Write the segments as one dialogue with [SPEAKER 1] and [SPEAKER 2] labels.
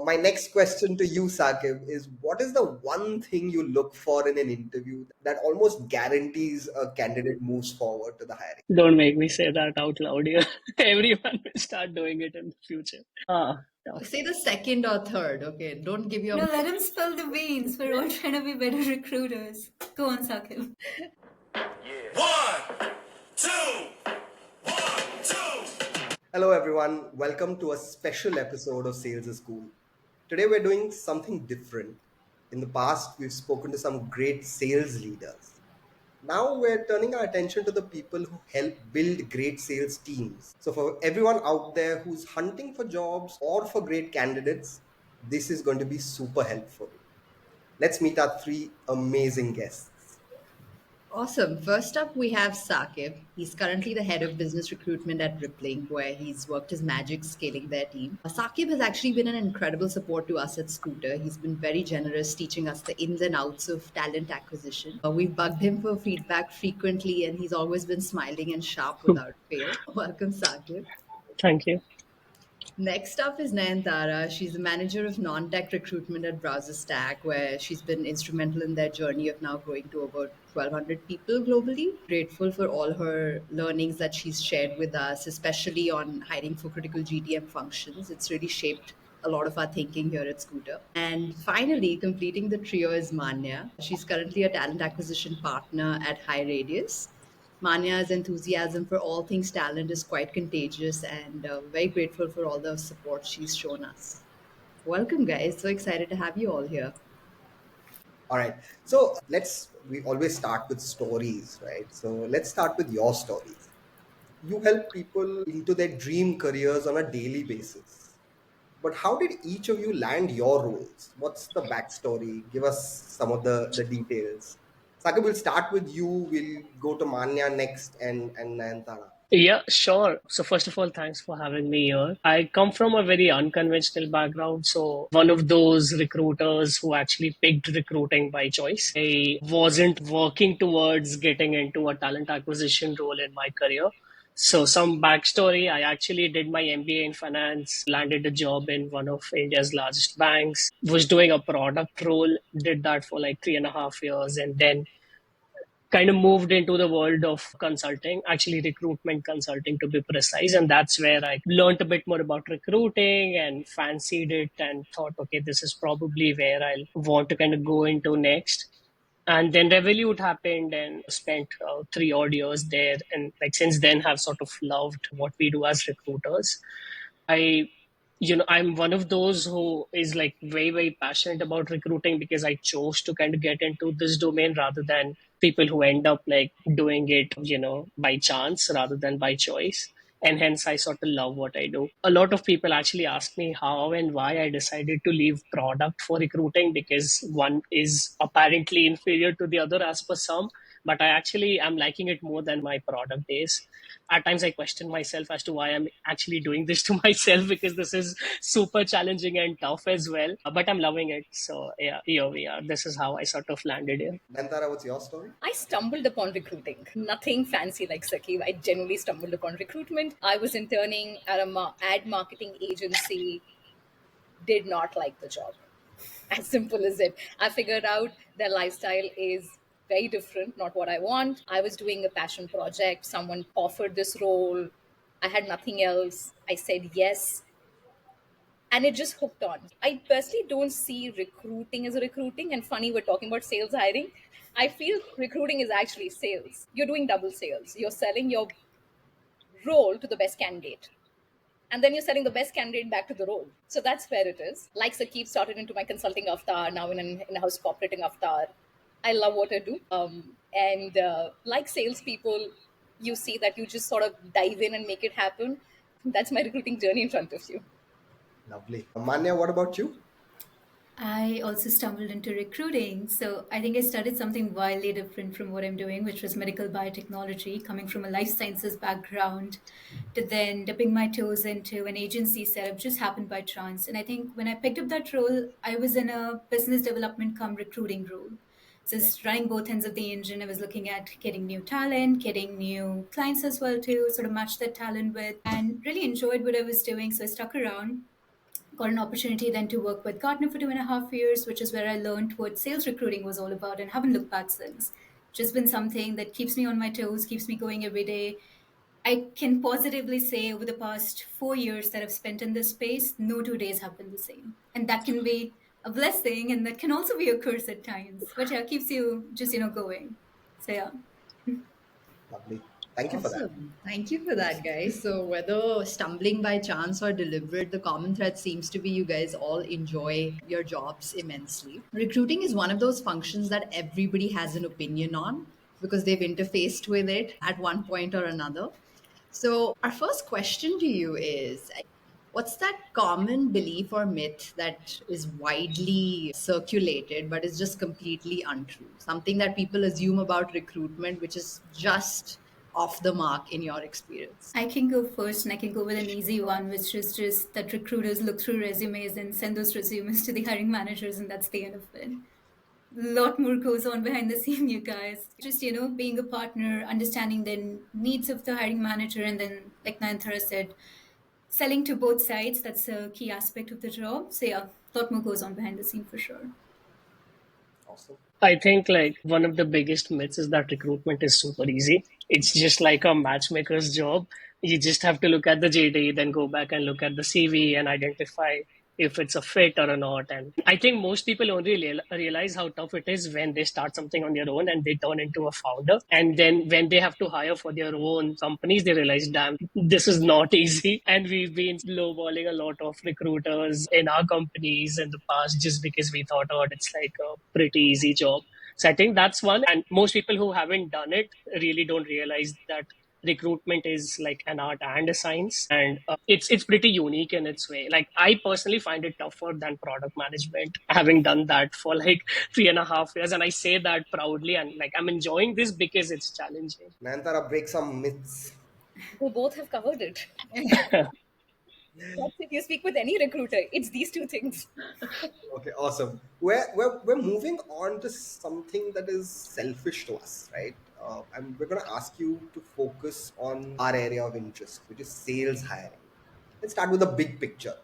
[SPEAKER 1] My next question to you, Sakib, is what is the one thing you look for in an interview that almost guarantees a candidate moves forward to the hiring?
[SPEAKER 2] Don't make me say that out loud here. Everyone will start doing it in the future. Tough.
[SPEAKER 3] Say the second or third, okay? Don't give your.
[SPEAKER 4] No, let him spill the beans. We're all trying to be better recruiters. Go on, Sakib.
[SPEAKER 1] One, two, one, two. Hello, everyone. Welcome to a special episode of Sales is Cool. Today, we're doing something different. In the past, we've spoken to some great sales leaders. Now, we're turning our attention to the people who help build great sales teams. So, for everyone out there who's hunting for jobs or for great candidates, this is going to be super helpful. Let's meet our three amazing guests.
[SPEAKER 3] Awesome. First up, we have Sakib. He's currently the head of business recruitment at Rippling, where he's worked his magic scaling their team. Sakib has actually been an incredible support to us at Scooter. He's been very generous, teaching us the ins and outs of talent acquisition. We've bugged him for feedback frequently, and he's always been smiling and sharp without fail. Welcome, Sakib.
[SPEAKER 2] Thank you.
[SPEAKER 3] Next up is Nayantara. She's the manager of non-tech recruitment at Browser Stack, where she's been instrumental in their journey of now growing to about 1,200 people globally. Grateful for all her learnings that she's shared with us, especially on hiring for critical GTM functions. It's really shaped a lot of our thinking here at Scooter. And finally, completing the trio is Manya. She's currently a talent acquisition partner at High Radius. Manya's enthusiasm for all things talent is quite contagious, and very grateful for all the support she's shown us. Welcome, guys. So excited to have you all here.
[SPEAKER 1] All right. So we always start with stories, right? So let's start with your stories. You help people into their dream careers on a daily basis. But how did each of you land your roles? What's the backstory? Give us some of the details. Sakib, we'll start with you. We'll go to Manya next and Nayantara.
[SPEAKER 2] Yeah, sure. So first of all, thanks for having me here. I come from a very unconventional background. So one of those recruiters who actually picked recruiting by choice. I wasn't working towards getting into a talent acquisition role in my career. So some backstory, I actually did my MBA in finance, landed a job in one of India's largest banks, was doing a product role, did that for like 3.5 years, and then kind of moved into the world of consulting, actually recruitment consulting to be precise. And that's where I learned a bit more about recruiting and fancied it and thought, okay, this is probably where I'll want to kind of go into next. And then Revolut happened and spent 3 odd years there. And like since then have sort of loved what we do as recruiters. I I'm one of those who is like very, very passionate about recruiting because I chose to kind of get into this domain rather than people who end up like doing it, by chance rather than by choice. And hence I sort of love what I do. A lot of people actually ask me how and why I decided to leave product for recruiting because one is apparently inferior to the other as per some, but I actually am liking it more than my product is. At times I question myself as to why I'm actually doing this to myself because this is super challenging and tough as well. But I'm loving it. So yeah, here we are. This is how I sort of landed here.
[SPEAKER 1] Nayantara, what's your story?
[SPEAKER 5] I stumbled upon recruiting. Nothing fancy like Sakib. I genuinely stumbled upon recruitment. I was interning at a ad marketing agency, did not like the job. As simple as it. I figured out their lifestyle is very different, not what I want. I was doing a passion project. Someone offered this role. I had nothing else. I said yes. And it just hooked on. I personally don't see recruiting as a recruiting. And funny, we're talking about sales hiring. I feel recruiting is actually sales. You're doing double sales. You're selling your role to the best candidate. And then you're selling the best candidate back to the role. So that's where it is. Like Sakib started into my consulting avatar, now in an in-house corporating avatar. I love what I do. And like salespeople, you see that you just sort of dive in and make it happen. That's my recruiting journey in front of you.
[SPEAKER 1] Lovely. Manya, what about you?
[SPEAKER 4] I also stumbled into recruiting. So I think I started something wildly different from what I'm doing, which was medical biotechnology, coming from a life sciences background to then dipping my toes into an agency setup just happened by chance. And I think when I picked up that role, I was in a business development come recruiting role. So it's running both ends of the engine. I was looking at getting new talent, getting new clients as well to sort of match that talent with, and really enjoyed what I was doing. So I stuck around. Got an opportunity then to work with Gartner for 2.5 years, which is where I learned what sales recruiting was all about and haven't looked back since. Just been something that keeps me on my toes, keeps me going every day. I can positively say over the past 4 years that I've spent in this space, no 2 days have been the same. And that can be a blessing and that can also be a curse at times. But yeah, it keeps you just, going. So yeah.
[SPEAKER 1] Lovely. Thank you for that.
[SPEAKER 3] Awesome. Thank you for that, guys. So, whether stumbling by chance or deliberate, the common thread seems to be you guys all enjoy your jobs immensely. Recruiting is one of those functions that everybody has an opinion on because they've interfaced with it at one point or another. So, our first question to you is what's that common belief or myth that is widely circulated but is just completely untrue? Something that people assume about recruitment, which is just off the mark in your experience?
[SPEAKER 4] I can go first and I can go with an easy one, which is just that recruiters look through resumes and send those resumes to the hiring managers, and that's the end of it. Lot more goes on behind the scene, you guys. Just, being a partner, understanding the needs of the hiring manager, and then, like Nayanthara said, selling to both sides. That's a key aspect of the job. So, yeah, a lot more goes on behind the scene for sure.
[SPEAKER 1] Awesome.
[SPEAKER 2] I think like one of the biggest myths is that recruitment is super easy. It's just like a matchmaker's job. You just have to look at the JD, then go back and look at the CV and identify if it's a fit or not. And I think most people only realize how tough it is when they start something on their own and they turn into a founder. And then when they have to hire for their own companies, they realize, damn, this is not easy. And we've been lowballing a lot of recruiters in our companies in the past just because we thought, oh, it's like a pretty easy job. So I think that's one. And most people who haven't done it really don't realize that recruitment is like an art and a science, and it's pretty unique in its way. Like I personally find it tougher than product management, having done that for like 3.5 years, and I say that proudly, and like I'm enjoying this because it's challenging.
[SPEAKER 1] Nantara, break some myths.
[SPEAKER 5] They both have covered it. That's if you speak with any recruiter, it's these two things.
[SPEAKER 1] Okay, awesome. We're moving on to something that is selfish to us, right? And we're going to ask you to focus on our area of interest, which is sales hiring. Let's start with the big picture.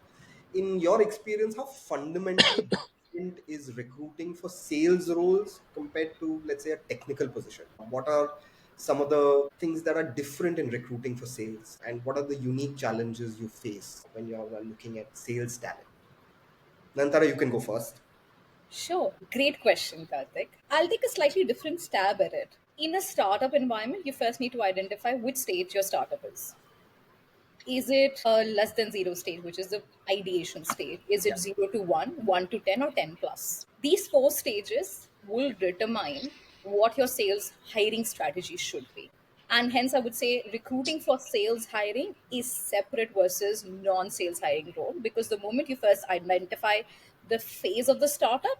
[SPEAKER 1] In your experience, how fundamentally different is recruiting for sales roles compared to, let's say, a technical position? What are some of the things that are different in recruiting for sales, and what are the unique challenges you face when you're looking at sales talent? Nantara, you can go first.
[SPEAKER 5] Sure. Great question, Karthik. I'll take a slightly different stab at it. In a startup environment, you first need to identify which stage your startup is. Is it a less than zero stage, which is the ideation stage? Is
[SPEAKER 1] Yeah.
[SPEAKER 5] it 0 to 1, 1 to 10, or 10 plus? These four stages will determine what your sales hiring strategy should be. And hence, I would say recruiting for sales hiring is separate versus non sales hiring role, because the moment you first identify the phase of the startup,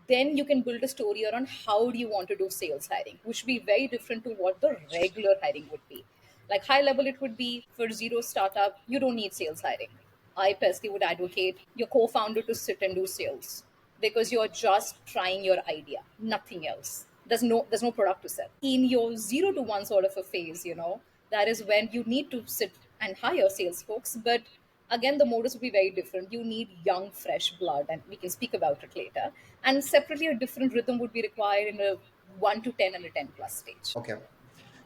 [SPEAKER 5] then you can build a story around how do you want to do sales hiring, which would be very different to what the regular hiring would be. Like high level, it would be for zero startup, you don't need sales hiring. I personally would advocate your co-founder to sit and do sales because you're just trying your idea, nothing else. There's no product to sell. In your 0 to 1 sort of a phase, that is when you need to sit and hire sales folks. But again, the modus will be very different. You need young, fresh blood, and we can speak about it later. And separately, a different rhythm would be required in a 1 to 10 and a 10 plus stage.
[SPEAKER 1] Okay.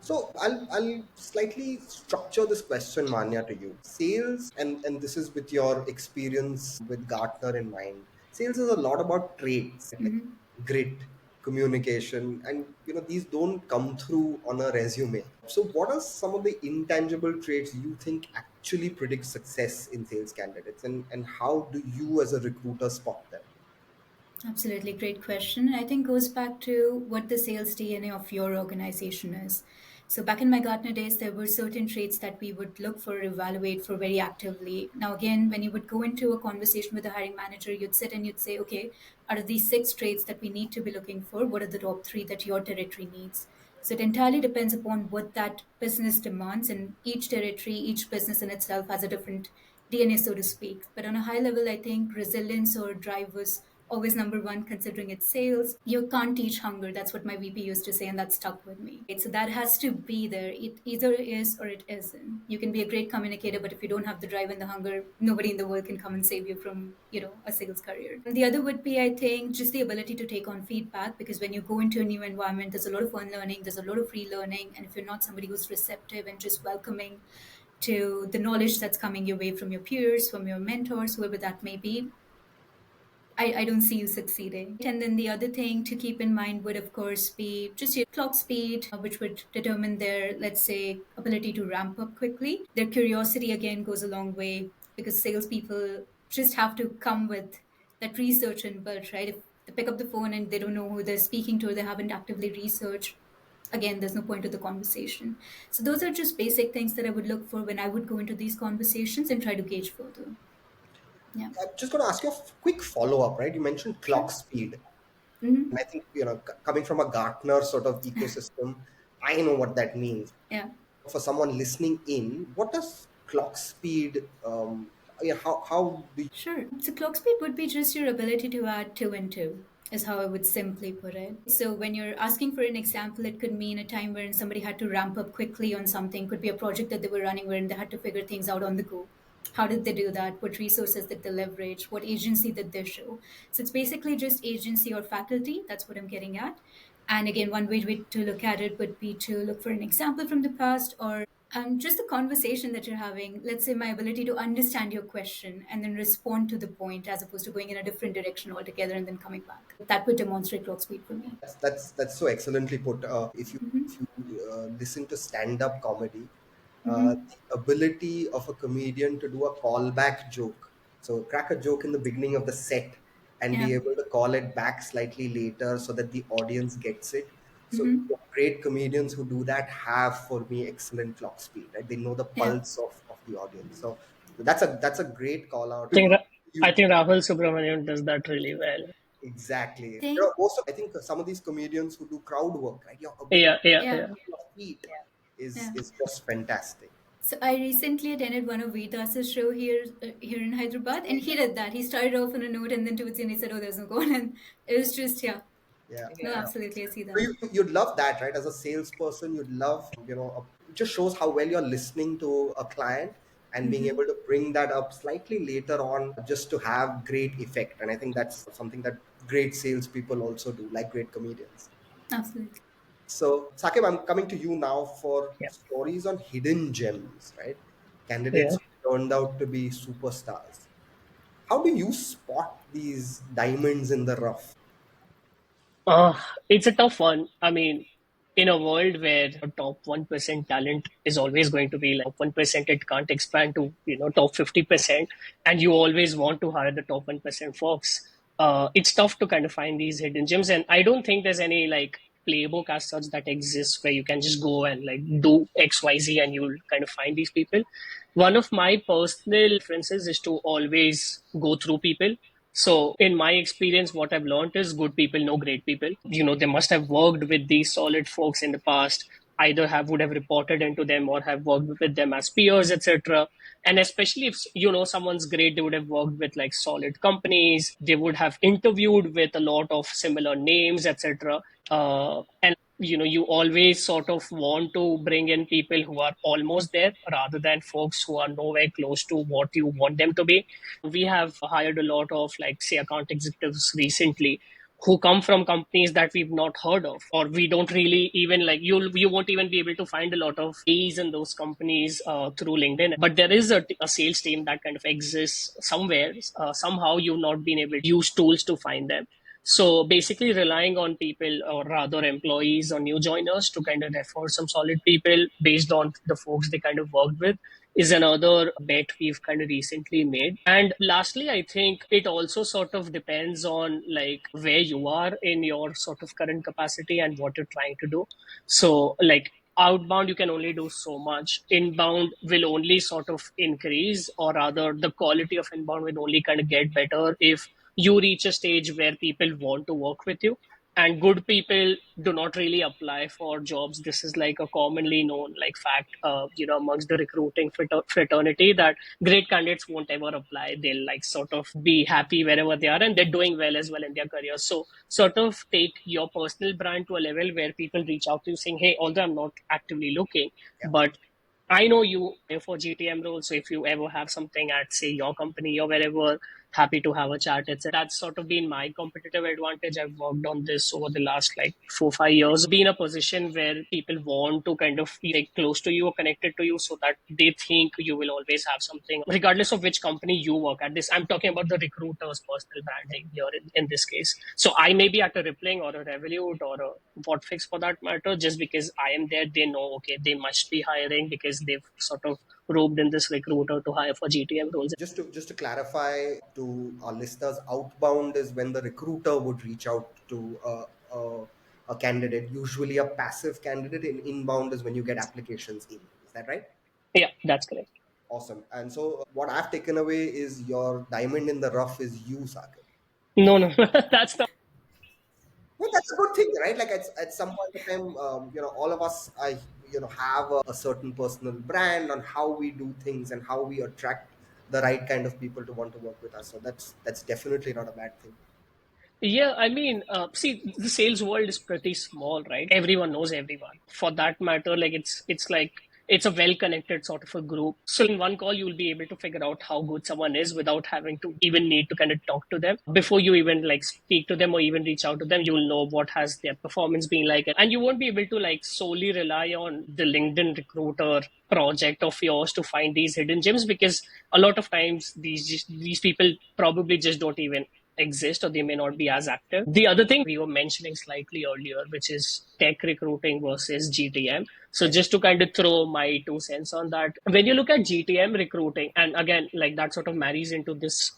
[SPEAKER 1] So I'll slightly structure this question, Manya, to you. Sales, and this is with your experience with Gartner in mind. Sales is a lot about traits like grit, communication, and these don't come through on a resume. So what are some of the intangible traits you think actually predict success in sales candidates, and how do you as a recruiter spot them?
[SPEAKER 4] Absolutely, great question. And I think goes back to what the sales DNA of your organization is. So back in my Gartner days, there were certain traits that we would look for, evaluate for very actively. Now, again, when you would go into a conversation with a hiring manager, you'd sit and you'd say, okay, out of these six traits that we need to be looking for, what are the top three that your territory needs? So it entirely depends upon what that business demands, and each territory, each business in itself has a different DNA, so to speak. But on a high level, I think resilience or drive was always number one considering it's sales. You can't teach hunger. That's what my VP used to say, and that stuck with me. So that has to be there. It either is or it isn't. You can be a great communicator, but if you don't have the drive and the hunger, nobody in the world can come and save you from, a sales career. And the other would be, I think, just the ability to take on feedback, because when you go into a new environment, there's a lot of unlearning, there's a lot of relearning, and if you're not somebody who's receptive and just welcoming to the knowledge that's coming your way from your peers, from your mentors, whoever that may be, I don't see you succeeding. And then the other thing to keep in mind would, of course, be just your clock speed, which would determine their, let's say, ability to ramp up quickly. Their curiosity, again, goes a long way, because salespeople just have to come with that research inbuilt, right? If they pick up the phone and they don't know who they're speaking to, or they haven't actively researched, again, there's no point to the conversation. So those are just basic things that I would look for when I would go into these conversations and try to gauge further. Yeah,
[SPEAKER 1] I'm just going to ask you a quick follow up, right? You mentioned clock
[SPEAKER 4] sure.
[SPEAKER 1] speed.
[SPEAKER 4] Hmm.
[SPEAKER 1] And I think, coming from a Gartner sort of ecosystem, I know what that means.
[SPEAKER 4] Yeah.
[SPEAKER 1] For someone listening in, what does clock speed, how do you,
[SPEAKER 4] Sure. So clock speed would be just your ability to add two and two, is how I would simply put it. So when you're asking for an example, it could mean a time when somebody had to ramp up quickly on something, could be a project that they were running wherein they had to figure things out on the go. How did they do that? What resources did they leverage? What agency did they show? So it's basically just agency or faculty. That's what I'm getting at. And again, one way to look at it would be to look for an example from the past, or just the conversation that you're having. Let's say my ability to understand your question and then respond to the point, as opposed to going in a different direction altogether and then coming back. That would demonstrate clock speed for me.
[SPEAKER 1] that's so excellently put. If you
[SPEAKER 4] Hmm.
[SPEAKER 1] if you listen to stand up comedy,
[SPEAKER 4] Hmm.
[SPEAKER 1] the ability of a comedian to do a callback joke. So crack a joke in the beginning of the set and
[SPEAKER 4] Yeah.
[SPEAKER 1] be able to call it back slightly later so that the audience gets it. So
[SPEAKER 4] Hmm.
[SPEAKER 1] great comedians who do that have, for me, excellent clock speed. Right? They know the
[SPEAKER 4] Yeah.
[SPEAKER 1] pulse of the audience. So that's a great call out.
[SPEAKER 2] I think I
[SPEAKER 1] You
[SPEAKER 2] think Rahul Subramanian does that really well.
[SPEAKER 1] exactly.
[SPEAKER 4] Think.
[SPEAKER 1] Also, I think some of these comedians who do crowd work, right? Your ability
[SPEAKER 2] Yeah, yeah,
[SPEAKER 4] Yeah.
[SPEAKER 2] yeah.
[SPEAKER 1] on your feet
[SPEAKER 4] Yeah.
[SPEAKER 1] is just fantastic.
[SPEAKER 4] So I recently attended one of Vedas's show here in Hyderabad, and he did that. He started off on a note, and then towards the end he said, "Oh, there's no go on," and it was just, yeah.
[SPEAKER 1] Yeah,
[SPEAKER 4] No,
[SPEAKER 1] yeah.
[SPEAKER 4] absolutely, I see
[SPEAKER 1] So
[SPEAKER 4] that.
[SPEAKER 1] you'd love that, right? As a salesperson, you'd love, it just shows how well you're listening to a client and being able
[SPEAKER 4] Hmm.
[SPEAKER 1] to bring that up slightly later on just to have great effect. And I think that's something that great salespeople also do, like great comedians.
[SPEAKER 4] Absolutely.
[SPEAKER 1] So, Sakib, I'm coming to you now for
[SPEAKER 2] Yeah.
[SPEAKER 1] stories on hidden gems, right?
[SPEAKER 2] Yeah.
[SPEAKER 1] Candidates who turned out to be superstars. How do you spot these diamonds in the rough?
[SPEAKER 2] Uh, it's a tough one. I mean, in a world where a top 1% talent is always going to be like top 1%, it can't expand to, top 50%. And you always want to hire the top 1% folks. It's tough to kind of find these hidden gems. And I don't think there's any like playbook as such that exists where you can just go and like do XYZ and you'll kind of find these people. One of my personal preferences is to always go through people. So, in my experience, what I've learned is good people know great people. They must have worked with these solid folks in the past, either would have reported into them or have worked with them as peers, etc. And especially if someone's great, they would have worked with like solid companies. They would have interviewed with a lot of similar names, etc. And you always sort of want to bring in people who are almost there rather than folks who are nowhere close to what you want them to be. We have hired a lot of like say account executives recently who come from companies that we've not heard of, or we don't really even like you won't even be able to find a lot of A's in those companies through LinkedIn. But there is a sales team that kind of exists somewhere. Somehow you've not been able to use tools to find them. So basically relying on people, or rather employees or new joiners, to kind of refer some solid people based on the folks they kind of worked with is another bet we've kind of recently made. And lastly, I think it also sort of depends on like where you are in your sort of current capacity and what you're trying to do. So like outbound, you can only do so much. Inbound will only sort of increase, or rather the quality of inbound will only kind of get better if you reach a stage where people want to work with you. and good people do not really apply for jobs. This is like a commonly known like fact, amongst the recruiting fraternity, that great candidates won't ever apply. They'll like sort of be happy wherever they are, and they're doing well as well in their career. So sort of take your personal brand to a level where people reach out to you saying, hey, although I'm not actively looking,
[SPEAKER 1] Yeah.
[SPEAKER 2] but I know you for GTM roles. So if you ever have something at, say, your company or wherever, happy to have a chat. That's sort of been my competitive advantage. I've worked on this over the last like 4 5 years. Be in a position where people want to kind of be like close to you or connected to you, so that they think you will always have something, regardless of which company you work at. This I'm talking about the recruiter's personal branding here in this case. So I may be at a Rippling or a Revolut or a Whatfix for that matter. Just because I am there, they know, okay, they must be hiring because they've sort of roped in this recruiter to hire for GTM roles.
[SPEAKER 1] Just to clarify to our listeners, outbound is when the recruiter would reach out to a candidate, usually a passive candidate. In inbound is when you get applications in. Is that right?
[SPEAKER 2] Yeah, that's correct.
[SPEAKER 1] Awesome. And so, what I've taken away is your diamond in the rough is you, Sakib.
[SPEAKER 2] No, no, that's not.
[SPEAKER 1] Well, that's a good thing, right? Like at some point in time, all of us, have a certain personal brand on how we do things and how we attract the right kind of people to want to work with us. So that's definitely not a bad thing.
[SPEAKER 2] Yeah, I mean, see, the sales world is pretty small, right? Everyone knows everyone. For that matter, like it's like it's a well-connected sort of a group. So in one call, you'll be able to figure out how good someone is without having to even need to kind of talk to them. Before you even like speak to them or even reach out to them, you'll know what has their performance been like. And you won't be able to like solely rely on the LinkedIn recruiter project of yours to find these hidden gems, because a lot of times these people probably just don't even exist, or they may not be as active. The other thing we were mentioning slightly earlier, which is tech recruiting versus GTM. So
[SPEAKER 1] Right.
[SPEAKER 2] just to kind of throw my 2 cents on that, when you look at GTM recruiting, and again, like that sort of marries into this,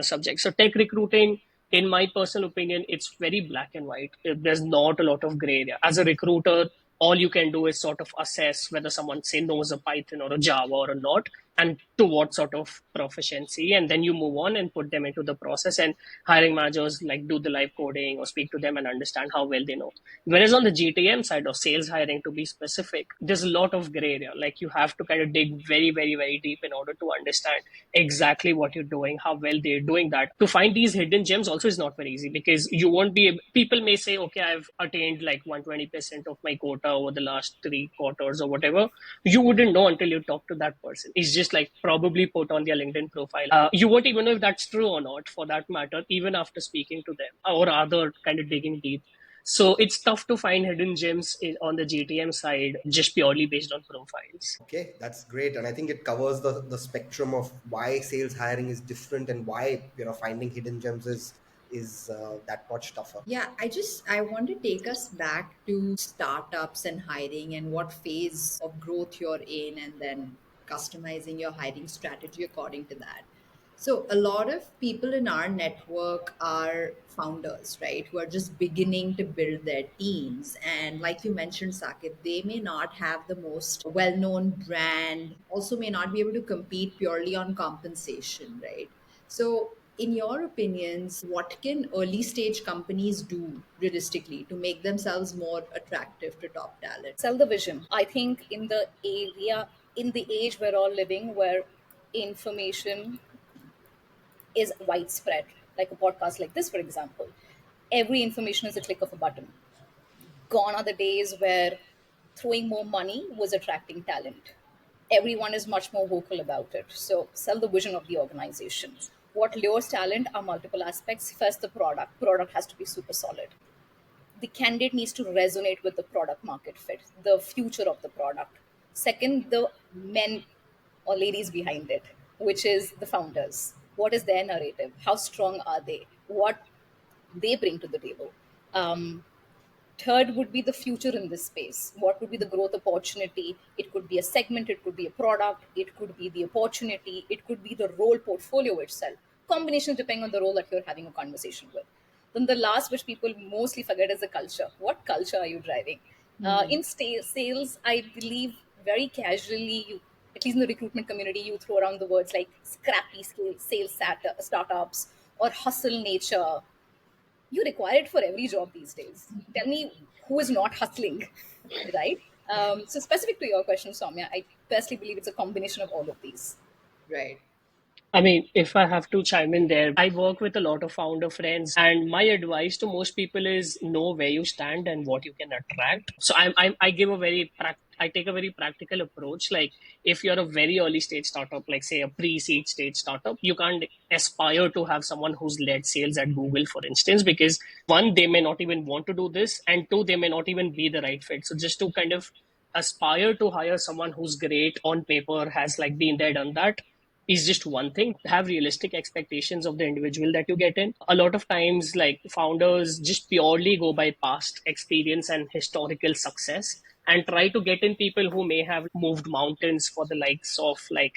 [SPEAKER 2] subject. So tech recruiting, in my personal opinion, it's very black and white. There's not a lot of gray area. As a recruiter, all you can do is sort of assess whether someone say knows a Python or a Java or not, and to what sort of proficiency, and then you move on and put them into the process. And hiring managers like do the live coding or speak to them and understand how well they know. Whereas on the GTM side, or sales hiring to be specific, there's a lot of gray area. Like you have to kind of dig very, very, very deep in order to understand exactly what you're doing, how well they're doing that. To find these hidden gems also is not very easy, because you won't be people may say, okay, I've attained like 120% of my quota over the last 3 quarters or whatever. You wouldn't know until you talk to that person. It's just like probably put on their LinkedIn profile. You won't even know if that's true or not, for that matter, even after speaking to them or other kind of digging deep. So it's tough to find hidden gems on the GTM side just purely based on profiles.
[SPEAKER 1] Okay, that's great, and I think it covers the spectrum of why sales hiring is different and why finding hidden gems is that much tougher.
[SPEAKER 3] Yeah, I want to take us back to startups and hiring and what phase of growth you're in, and then customizing your hiring strategy according to that. So a lot of people in our network are founders, right, who are just beginning to build their teams. And like you mentioned, Sakib, they may not have the most well-known brand, also may not be able to compete purely on compensation, right? So in your opinions, what can early stage companies do realistically to make themselves more attractive to top talent?
[SPEAKER 5] Sell the vision. I think in the age we're all living, where information is widespread, like a podcast like this, for example, every information is a click of a button. Gone are the days where throwing more money was attracting talent. Everyone is much more vocal about it. So sell the vision of the organization. What lures talent are multiple aspects. First, the product. Product has to be super solid. The candidate needs to resonate with the product market fit, the future of the product. Second, the men or ladies behind it, which is the founders. What is their narrative? How strong are they? What they bring to the table? Um, Third would be the future in this space. What would be the growth opportunity? It could be a segment, it could be a product, it could be the opportunity, it could be the role portfolio itself. Combinations depending on the role that you're having a conversation with. Then the last, which people mostly forget, is the culture. What culture are you driving? Sales, I believe very casually, at least in the recruitment community, you throw around the words like, scrappy scale, sales startups or hustle nature. You require it for every job these days. Tell me who is not hustling, right? So specific to your question, Soumya, I personally believe it's a combination of all of these.
[SPEAKER 3] Right.
[SPEAKER 2] I mean, if I have to chime in there, I work with a lot of founder friends, and my advice to most people is know where you stand and what you can attract. So I give a I take a very practical approach. Like if you're a very early stage startup, like say a pre-seed stage startup, you can't aspire to have someone who's led sales at Google, for instance, because one, they may not even want to do this, and two, they may not even be the right fit. So just to kind of aspire to hire someone who's great on paper, has like been there, done that, is just one thing. Have realistic expectations of the individual that you get in. A lot of times, like founders just purely go by past experience and historical success and try to get in people who may have moved mountains for the likes of like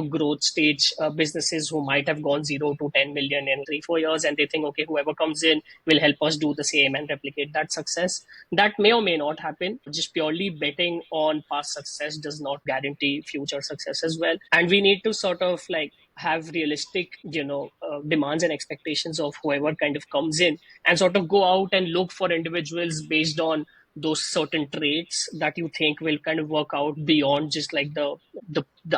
[SPEAKER 2] growth stage businesses who might have gone 0 to 10 million in 3 4 years, and they think, okay, whoever comes in will help us do the same and replicate that success. That may or may not happen. Just purely betting on past success does not guarantee future success as well, and we need to sort of like have realistic demands and expectations of whoever kind of comes in, and sort of go out and look for individuals based on those certain traits that you think will kind of work out beyond just like the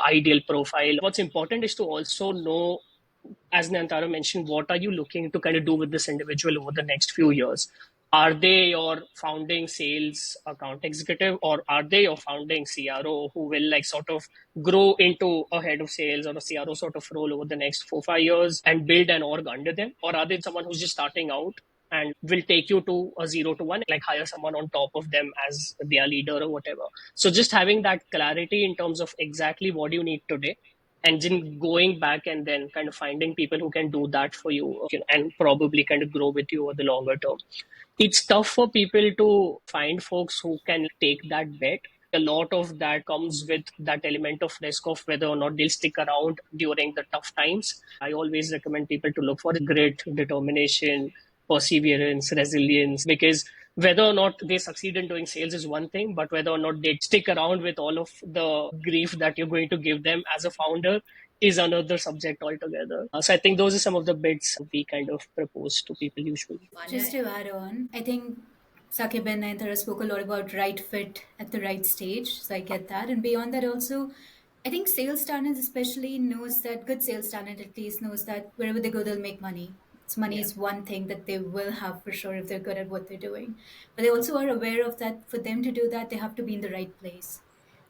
[SPEAKER 2] ideal profile. What's important is to also know, as Nantara mentioned, what are you looking to kind of do with this individual over the next few years? Are they your founding sales account executive, or are they your founding CRO who will like sort of grow into a head of sales or a CRO sort of role over the next 4 5 years and build an org under them? Or are they someone who's just starting out and will take you to a 0 to 1, like hire someone on top of them as their leader or whatever? So just having that clarity in terms of exactly what you need today, and then going back and then kind of finding people who can do that for you, and probably kind of grow with you over the longer term. It's tough for people to find folks who can take that bet. A lot of that comes with that element of risk of whether or not they'll stick around during the tough times. I always recommend people to look for grit, determination, perseverance, resilience, because whether or not they succeed in doing sales is one thing, but whether or not they stick around with all of the grief that you're going to give them as a founder is another subject altogether. So I think those are some of the bits we kind of propose to people usually.
[SPEAKER 4] Just
[SPEAKER 3] Anya,
[SPEAKER 4] to add on, I think Sakib and Nayanthara spoke a lot about right fit at the right stage. So I get that. And beyond that, also, I think sales talent especially knows that good sales talent at least knows that wherever they go, they'll make money. So money
[SPEAKER 3] yeah.
[SPEAKER 4] is one thing that they will have for sure if they're good at what they're doing. But they also are aware of that for them to do that, they have to be in the right place.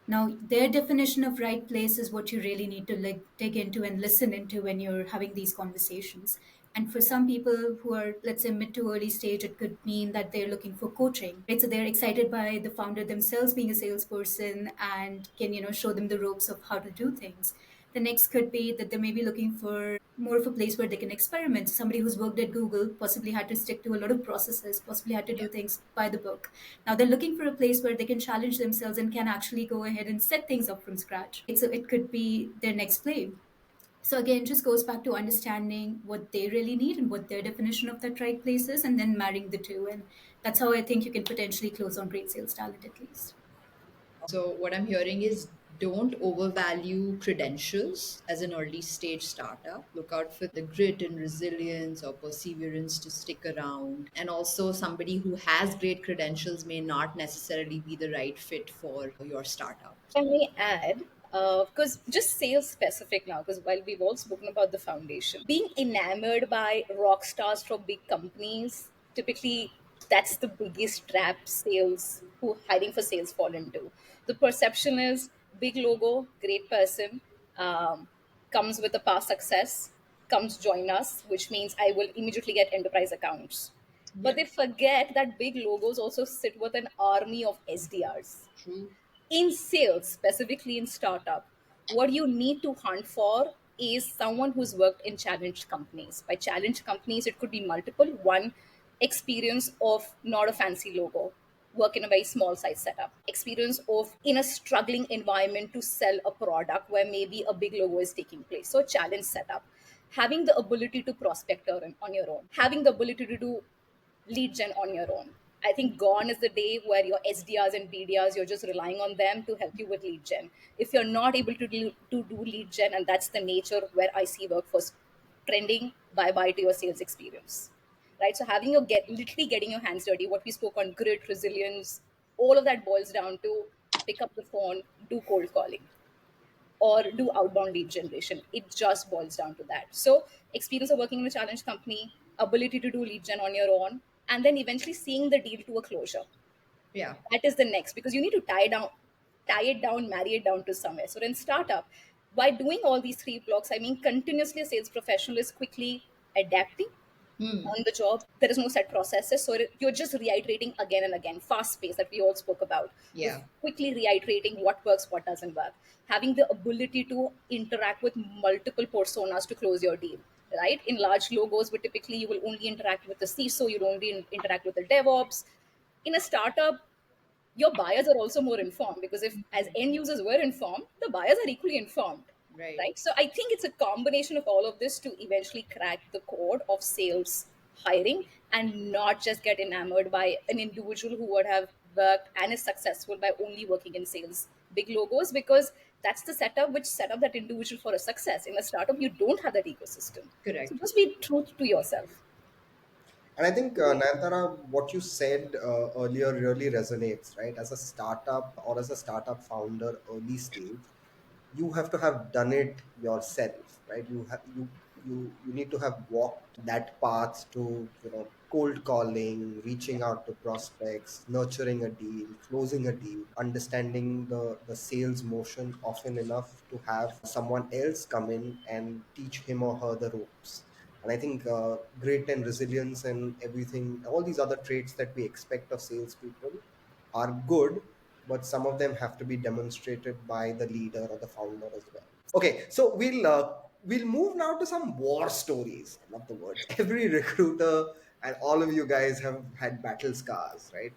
[SPEAKER 4] Now, their definition of right place is what you really need to dig into and listen into when you're having these conversations. And for some people who are, let's say, mid to early stage, it could mean that they're looking for coaching, right? So they're excited by the founder themselves being a salesperson and can, show them the ropes of how to do things. The next could be that they may be looking for more of a place where they can experiment. Somebody who's worked at Google possibly had to stick to a lot of processes, possibly had to do things by the book. Now they're looking for a place where they can challenge themselves and can actually go ahead and set things up from scratch. So it could be their next play. So again, just goes back to understanding what they really need and what their definition of that right place is, and then marrying the two. And that's how I think you can potentially close on great sales talent at least.
[SPEAKER 3] So what I'm hearing is don't overvalue credentials as an early stage startup. Look out for the grit and resilience or perseverance to stick around. And also somebody who has great credentials may not necessarily be the right fit for your startup.
[SPEAKER 5] I may add, because just sales specific now, because while we've all spoken about the foundation, being enamored by rock stars from big companies, typically that's the biggest trap sales who hiring for sales fall into. The perception is big logo, great person, comes with a past success, comes join us, which means I will immediately get enterprise accounts. But
[SPEAKER 3] Yeah,
[SPEAKER 5] they forget that big logos also sit with an army of SDRs
[SPEAKER 3] true.
[SPEAKER 5] in sales, specifically in startup. What you need to hunt for is someone who's worked in challenged companies. By challenged companies, it could be multiple. One, experience of not a fancy logo, work in a very small size setup, experience of in a struggling environment to sell a product where maybe a big logo is taking place. So challenge setup, having the ability to prospect on your own, having the ability to do lead gen on your own. I think gone is the day where your SDRs and BDRs, you're just relying on them to help you with lead gen. If you're not able to do lead gen, and that's the nature where I see workforce trending, bye bye to your sales experience. right? So having your get literally getting your hands dirty, what we spoke on grit, resilience, all of that boils down to pick up the phone, do cold calling, or do outbound lead generation. It just boils down to that. So experience of working in a challenge company, ability to do lead gen on your own, and then eventually seeing the deal to a closure.
[SPEAKER 3] Yeah.
[SPEAKER 5] That is the next, because you need to tie it down, marry it down to somewhere. So in startup, by doing all these three blocks, I mean continuously a sales professional is quickly adapting on the job. There is no set processes, so you're just reiterating again and again. Fast pace that we all spoke about. You're
[SPEAKER 3] Yeah.
[SPEAKER 5] quickly reiterating what works, what doesn't work. Having the ability to interact with multiple personas to close your deal. Right, in large logos, where typically you will only interact with the CISO, you'll only interact with the DevOps. In a startup, your buyers are also more informed, because if as end users were informed, the buyers are equally informed,
[SPEAKER 3] Right.
[SPEAKER 5] right? So I think it's a combination of all of this to eventually crack the code of sales hiring, and not just get enamored by an individual who would have worked and is successful by only working in sales big logos, because that's the setup which set up that individual for a success. In a startup, you don't have that ecosystem. So
[SPEAKER 3] Correct.
[SPEAKER 5] just be true to yourself.
[SPEAKER 1] And I think, Nayantara, what you said earlier really resonates, right? As a startup or as a startup founder, early stage, you have to have done it yourself, right? You need to have walked that path to, cold calling, reaching out to prospects, nurturing a deal, closing a deal, understanding the sales motion often enough to have someone else come in and teach him or her the ropes. And I think grit and resilience and everything, all these other traits that we expect of salespeople are good, but some of them have to be demonstrated by the leader or the founder as well. Okay, so we'll move now to some war stories. I love the word. Every recruiter and all of you guys have had battle scars, right?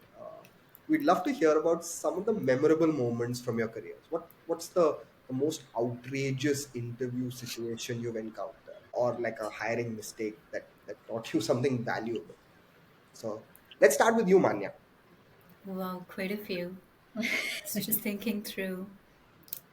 [SPEAKER 1] We'd love to hear about some of the memorable moments from your careers. What's the most outrageous interview situation you've encountered, or like a hiring mistake that taught you something valuable? So let's start with you, Manya.
[SPEAKER 4] Wow, quite a few. So just thinking through.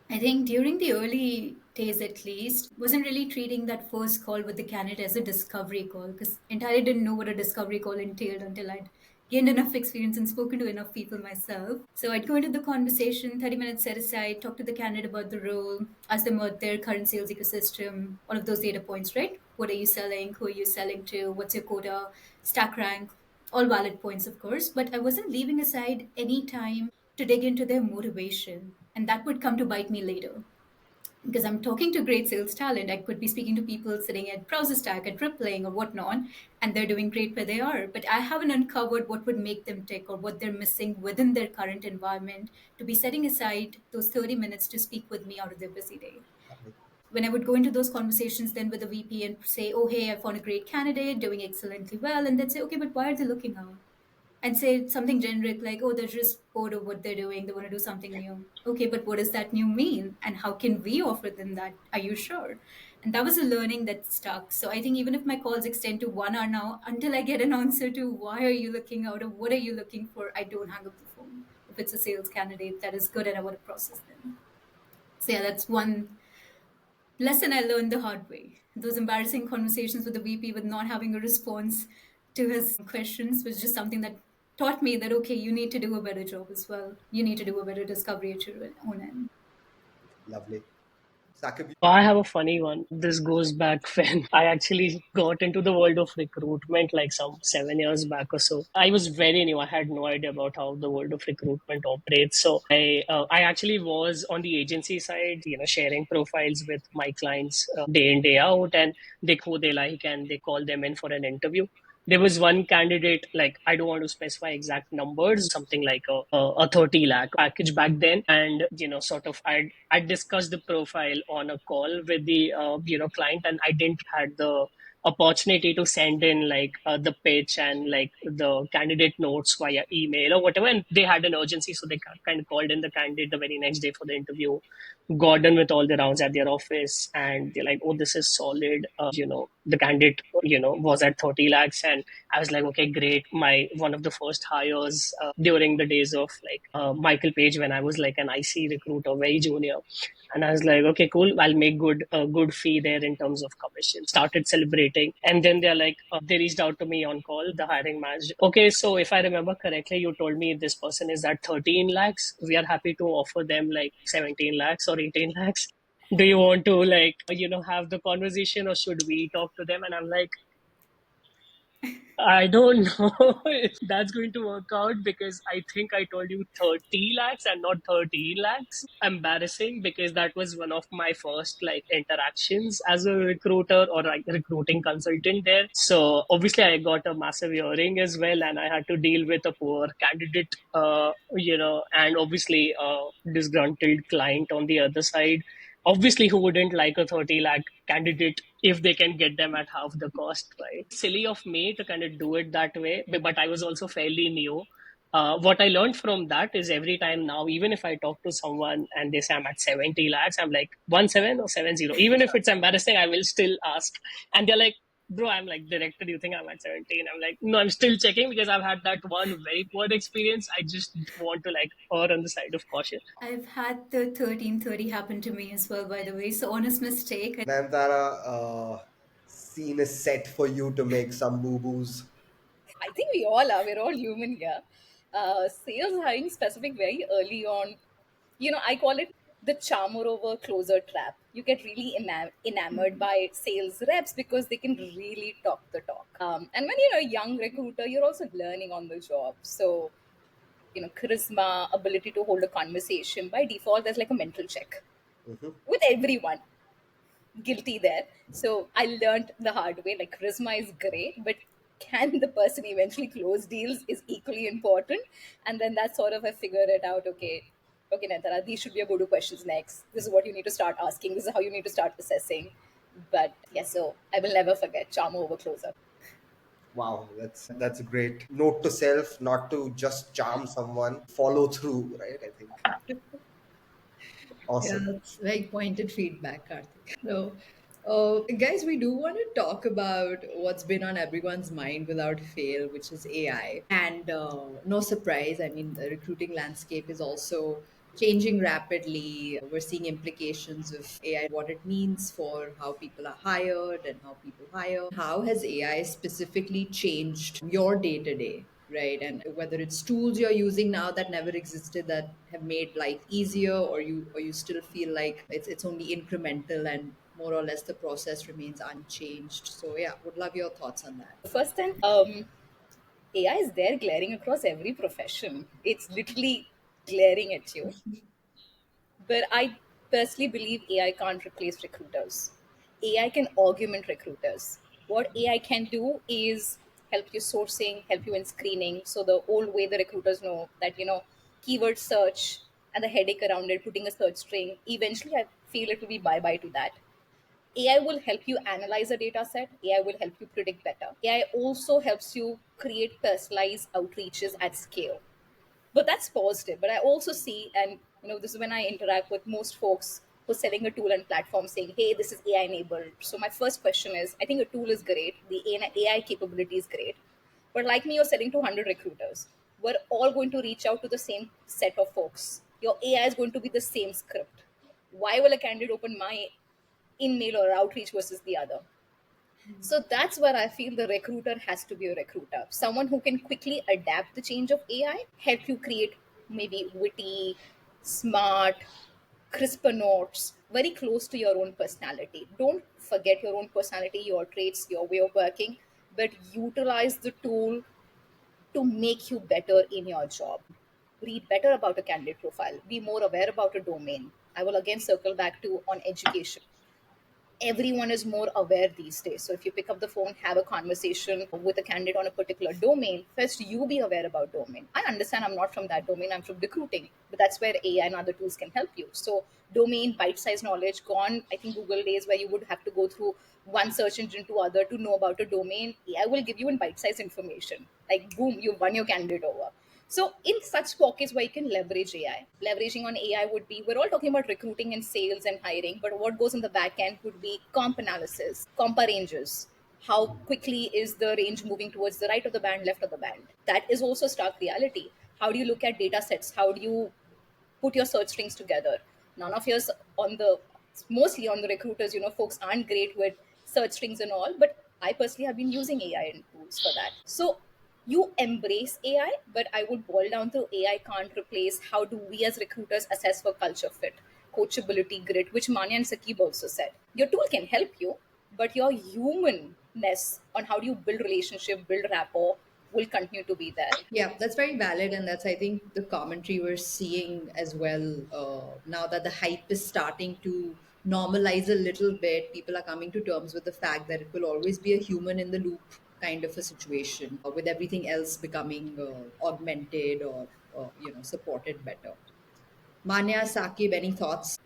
[SPEAKER 4] I think during the early days, at least, wasn't really treating that first call with the candidate as a discovery call, because entirely didn't know what a discovery call entailed until I'd gained enough experience and spoken to enough people myself. So I'd go into the conversation, 30 minutes set aside, talk to the candidate about the role, ask them about their current sales ecosystem, all of those data points, right? What are you selling? Who are you selling to? What's your quota? Stack rank? All valid points, of course, but I wasn't leaving aside any time to dig into their motivation. And that would come to bite me later. Because I'm talking to great sales talent. I could be speaking to people sitting at Browser Stack, at Rippling, or whatnot, and they're doing great where they are. But I haven't uncovered what would make them tick or what they're missing within their current environment to be setting aside those 30 minutes to speak with me out of their busy day. When I would go into those conversations then with the VP and say, oh, hey, I found a great candidate doing excellently well, and they'd say, okay, but why are they looking out? And say something generic like, oh, they're just bored of what they're doing. They want to do something new. Okay, but what does that new mean? And how can we offer them that? Are you sure? And that was a learning that stuck. So I think even if my calls extend to 1 hour now, until I get an answer to why are you looking out or what are you looking for, I don't hang up the phone. If it's a sales candidate that is good and I want to process them. So yeah, that's one lesson I learned the hard way. Those embarrassing conversations with the VP with not having a response to his questions was just something that taught me that, okay, you need to do a better job as well. You need to do a better discovery at your own end.
[SPEAKER 1] Lovely. Sakib.
[SPEAKER 2] I have a funny one. This goes back when I actually got into the world of recruitment like some 7 years back or so. I was very new. I had no idea about how the world of recruitment operates. So I actually was on the agency side, sharing profiles with my clients day in, day out, and they who they like and they call them in for an interview. There was one candidate, like I don't want to specify exact numbers, something like a 30 lakh package back then. And, sort of I discussed the profile on a call with the, client, and I didn't had the opportunity to send in like the pitch and like the candidate notes via email or whatever. And they had an urgency. So they kind of called in the candidate the very next day for the interview. got done with all the rounds at their office, and they're like, oh, this is solid. The candidate, was at 30 lakhs. And I was like, okay, great. My one of the first hires during the days of like Michael Page, when I was like an IC recruiter, very junior. And I was like, okay, cool. I'll make good fee there in terms of commission. Started celebrating, and then they're like, they reached out to me on call, the hiring manager. Okay, so if I remember correctly, you told me this person is at 13 lakhs. We are happy to offer them like 17 lakhs or 18 lakhs. Do you want to like have the conversation, or should we talk to them? And I'm like, I don't know if that's going to work out, because I think I told you 30 lakhs and not 13 lakhs. Embarrassing, because that was one of my first like interactions as a recruiter or like recruiting consultant there. So obviously I got a massive earring as well, and I had to deal with a poor candidate, and obviously a disgruntled client on the other side. Obviously, who wouldn't like a 30 lakh candidate if they can get them at half the cost, right? Silly of me to kind of do it that way, but I was also fairly new. What I learned from that is every time now, even if I talk to someone and they say I'm at 70 lakhs, I'm like 17 or 70. Even if it's embarrassing, I will still ask. And they're like, bro, I'm like, director, do you think I'm at 17? I'm like, no, I'm still checking, because I've had that one very poor experience. I just want to like err on the side of caution.
[SPEAKER 4] I've had the 1330 happen to me as well, by the way. So, honest mistake.
[SPEAKER 1] Nantara, scene is set for you to make some boo boos.
[SPEAKER 5] I think we all are. We're all human here. Sales hiring specific very early on. I call it the charmer over closer trap. You get really enamored by sales reps because they can really talk the talk. And when you're a young recruiter, you're also learning on the job. So, charisma, ability to hold a conversation, by default, there's like a mental check
[SPEAKER 1] Mhm.
[SPEAKER 5] with everyone. Guilty there. So I learned the hard way. Like charisma is great, but can the person eventually close deals is equally important. And then that's sort of I figured it out. Okay, Nantara, these should be a go-to questions next. This is what you need to start asking. This is how you need to start assessing. But yeah, so I will never forget charm over closer.
[SPEAKER 1] Wow, that's a great note to self, not to just charm someone, follow through, right? I think.
[SPEAKER 3] Yeah,
[SPEAKER 1] Awesome.
[SPEAKER 3] that's very pointed feedback, Karthik. So, guys, we do want to talk about what's been on everyone's mind without fail, which is AI. And no surprise, I mean, the recruiting landscape is also changing rapidly. We're seeing implications of AI, what it means for how people are hired and how people hire. How has AI specifically changed your day to day? Right, and whether it's tools you're using now that never existed that have made life easier, or you still feel like it's only incremental and more or less the process remains unchanged. So yeah, would love your thoughts on that.
[SPEAKER 5] First thing, AI is there glaring across every profession. It's literally glaring at you. But I personally believe AI can't replace recruiters. AI can augment recruiters. What AI can do is help you sourcing, help you in screening. So the old way the recruiters know that, keyword search and the headache around it, putting a search string, eventually I feel it will be bye bye to that. AI will help you analyze a data set. AI will help you predict better. AI also helps you create personalized outreaches at scale, but that's positive. But I also see, and this is when I interact with most folks who are selling a tool and platform saying, hey, this is AI enabled. So my first question is, I think a tool is great, the AI capability is great, but like me, you're selling to 100 recruiters. We're all going to reach out to the same set of folks. Your AI is going to be the same script. Why will a candidate open my in-mail or outreach versus the other? So that's where I feel the recruiter has to be a recruiter. Someone who can quickly adapt the change of AI, help you create maybe witty, smart, crisper notes, very close to your own personality. Don't forget your own personality, your traits, your way of working, but utilize the tool to make you better in your job. Read better about a candidate profile, be more aware about a domain. I will again circle back to on education. Everyone is more aware these days. So if you pick up the phone, have a conversation with a candidate on a particular domain, first you be aware about domain. I understand I'm not from that domain, I'm from recruiting, but that's where AI and other tools can help you. So domain, bite-sized knowledge, gone, I think Google days where you would have to go through one search engine to other to know about a domain. AI will give you in bite-sized information. Like boom, you won your candidate over. So, in such pockets where you can leverage AI, leveraging on AI would be, we're all talking about recruiting and sales and hiring, but what goes in the back end would be comp analysis, compa ranges. How quickly is the range moving towards the right of the band, left of the band? That is also stark reality. How do you look at data sets? How do you put your search strings together? None of yours on the, mostly on the recruiters, folks aren't great with search strings and all, but I personally have been using AI and tools for that. So you embrace AI, but I would boil down to, AI can't replace how do we as recruiters assess for culture fit, coachability, grit, which Manya and Sakib also said. Your tool can help you, but your humanness on how do you build relationship, build rapport, will continue to be there.
[SPEAKER 3] Yeah, that's very valid, and that's, I think, the commentary we're seeing as well. Now that the hype is starting to normalize a little bit, people are coming to terms with the fact that it will always be a human in the loop kind of a situation, with everything else becoming augmented or supported better. Manya, Sakib, any thoughts?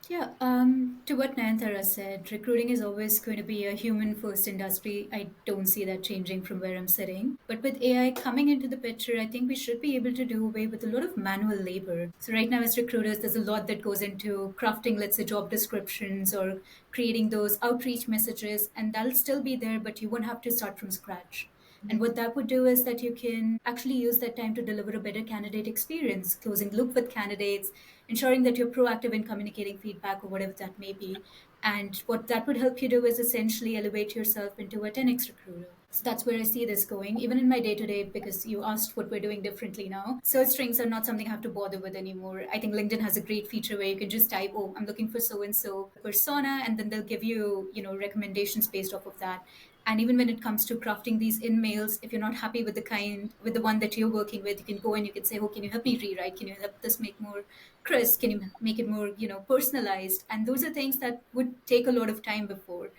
[SPEAKER 4] Yeah, to what Nayanthara said, recruiting is always going to be a human first industry. I don't see that changing from where I'm sitting. But with AI coming into the picture, I think we should be able to do away with a lot of manual labor. So, right now, as recruiters, there's a lot that goes into crafting, let's say, job descriptions or creating those outreach messages, and that'll still be there, but you won't have to start from scratch. And what that would do is that you can actually use that time to deliver a better candidate experience, closing loop with candidates, ensuring that you're proactive in communicating feedback or whatever that may be. And what that would help you do is essentially elevate yourself into a 10x recruiter. So that's where I see this going, even in my day to day, because you asked what we're doing differently now. Search strings are not something I have to bother with anymore. I think LinkedIn has a great feature where you can just type, oh, I'm looking for so and so persona, and then they'll give you, recommendations based off of that. And even when it comes to crafting these in mails, if you're not happy with the one that you're working with, you can go and you can say, oh, can you help me rewrite, can you help this make more crisp, can you make it more personalized? And those are things that would take a lot of time before.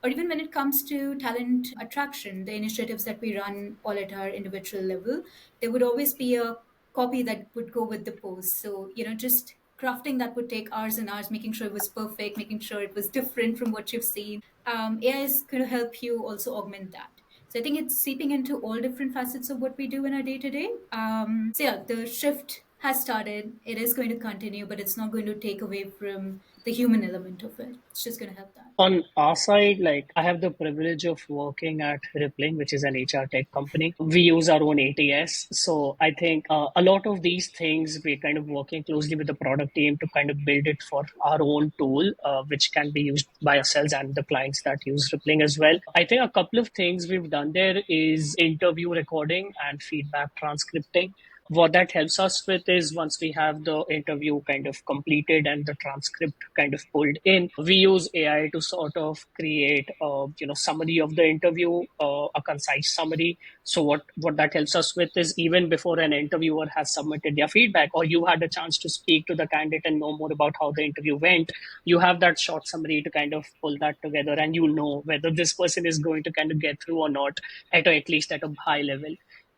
[SPEAKER 4] Or even when it comes to talent attraction, the initiatives that we run all at our individual level, there would always be a copy that would go with the post. So just crafting that would take hours and hours, making sure it was perfect, making sure it was different from what you've seen. AI is going to help you also augment that. So I think it's seeping into all different facets of what we do in our day to day. So yeah, the shift has started. It is going to continue, but it's not going to take away from the human element of it. It's just going to help that.
[SPEAKER 2] On our side, like I have the privilege of working at Rippling, which is an HR tech company. We use our own ATS. So I think a lot of these things, we're kind of working closely with the product team to kind of build it for our own tool, which can be used by ourselves and the clients that use Rippling as well. I think a couple of things we've done there is interview recording and feedback transcripting. What that helps us with is once we have the interview kind of completed and the transcript kind of pulled in, we use AI to sort of create a summary of the interview, a concise summary. So what that helps us with is even before an interviewer has submitted their feedback or you had a chance to speak to the candidate and know more about how the interview went, you have that short summary to kind of pull that together and you know whether this person is going to kind of get through or not at least at a high level.